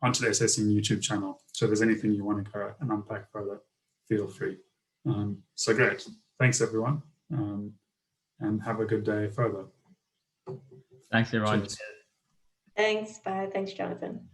onto the SSC YouTube channel. So if there's anything you want to go and unpack further, feel free. So great. Thanks, everyone. And have a good day further. Thanks, everyone. Thanks. Bye. Thanks, Jonathan.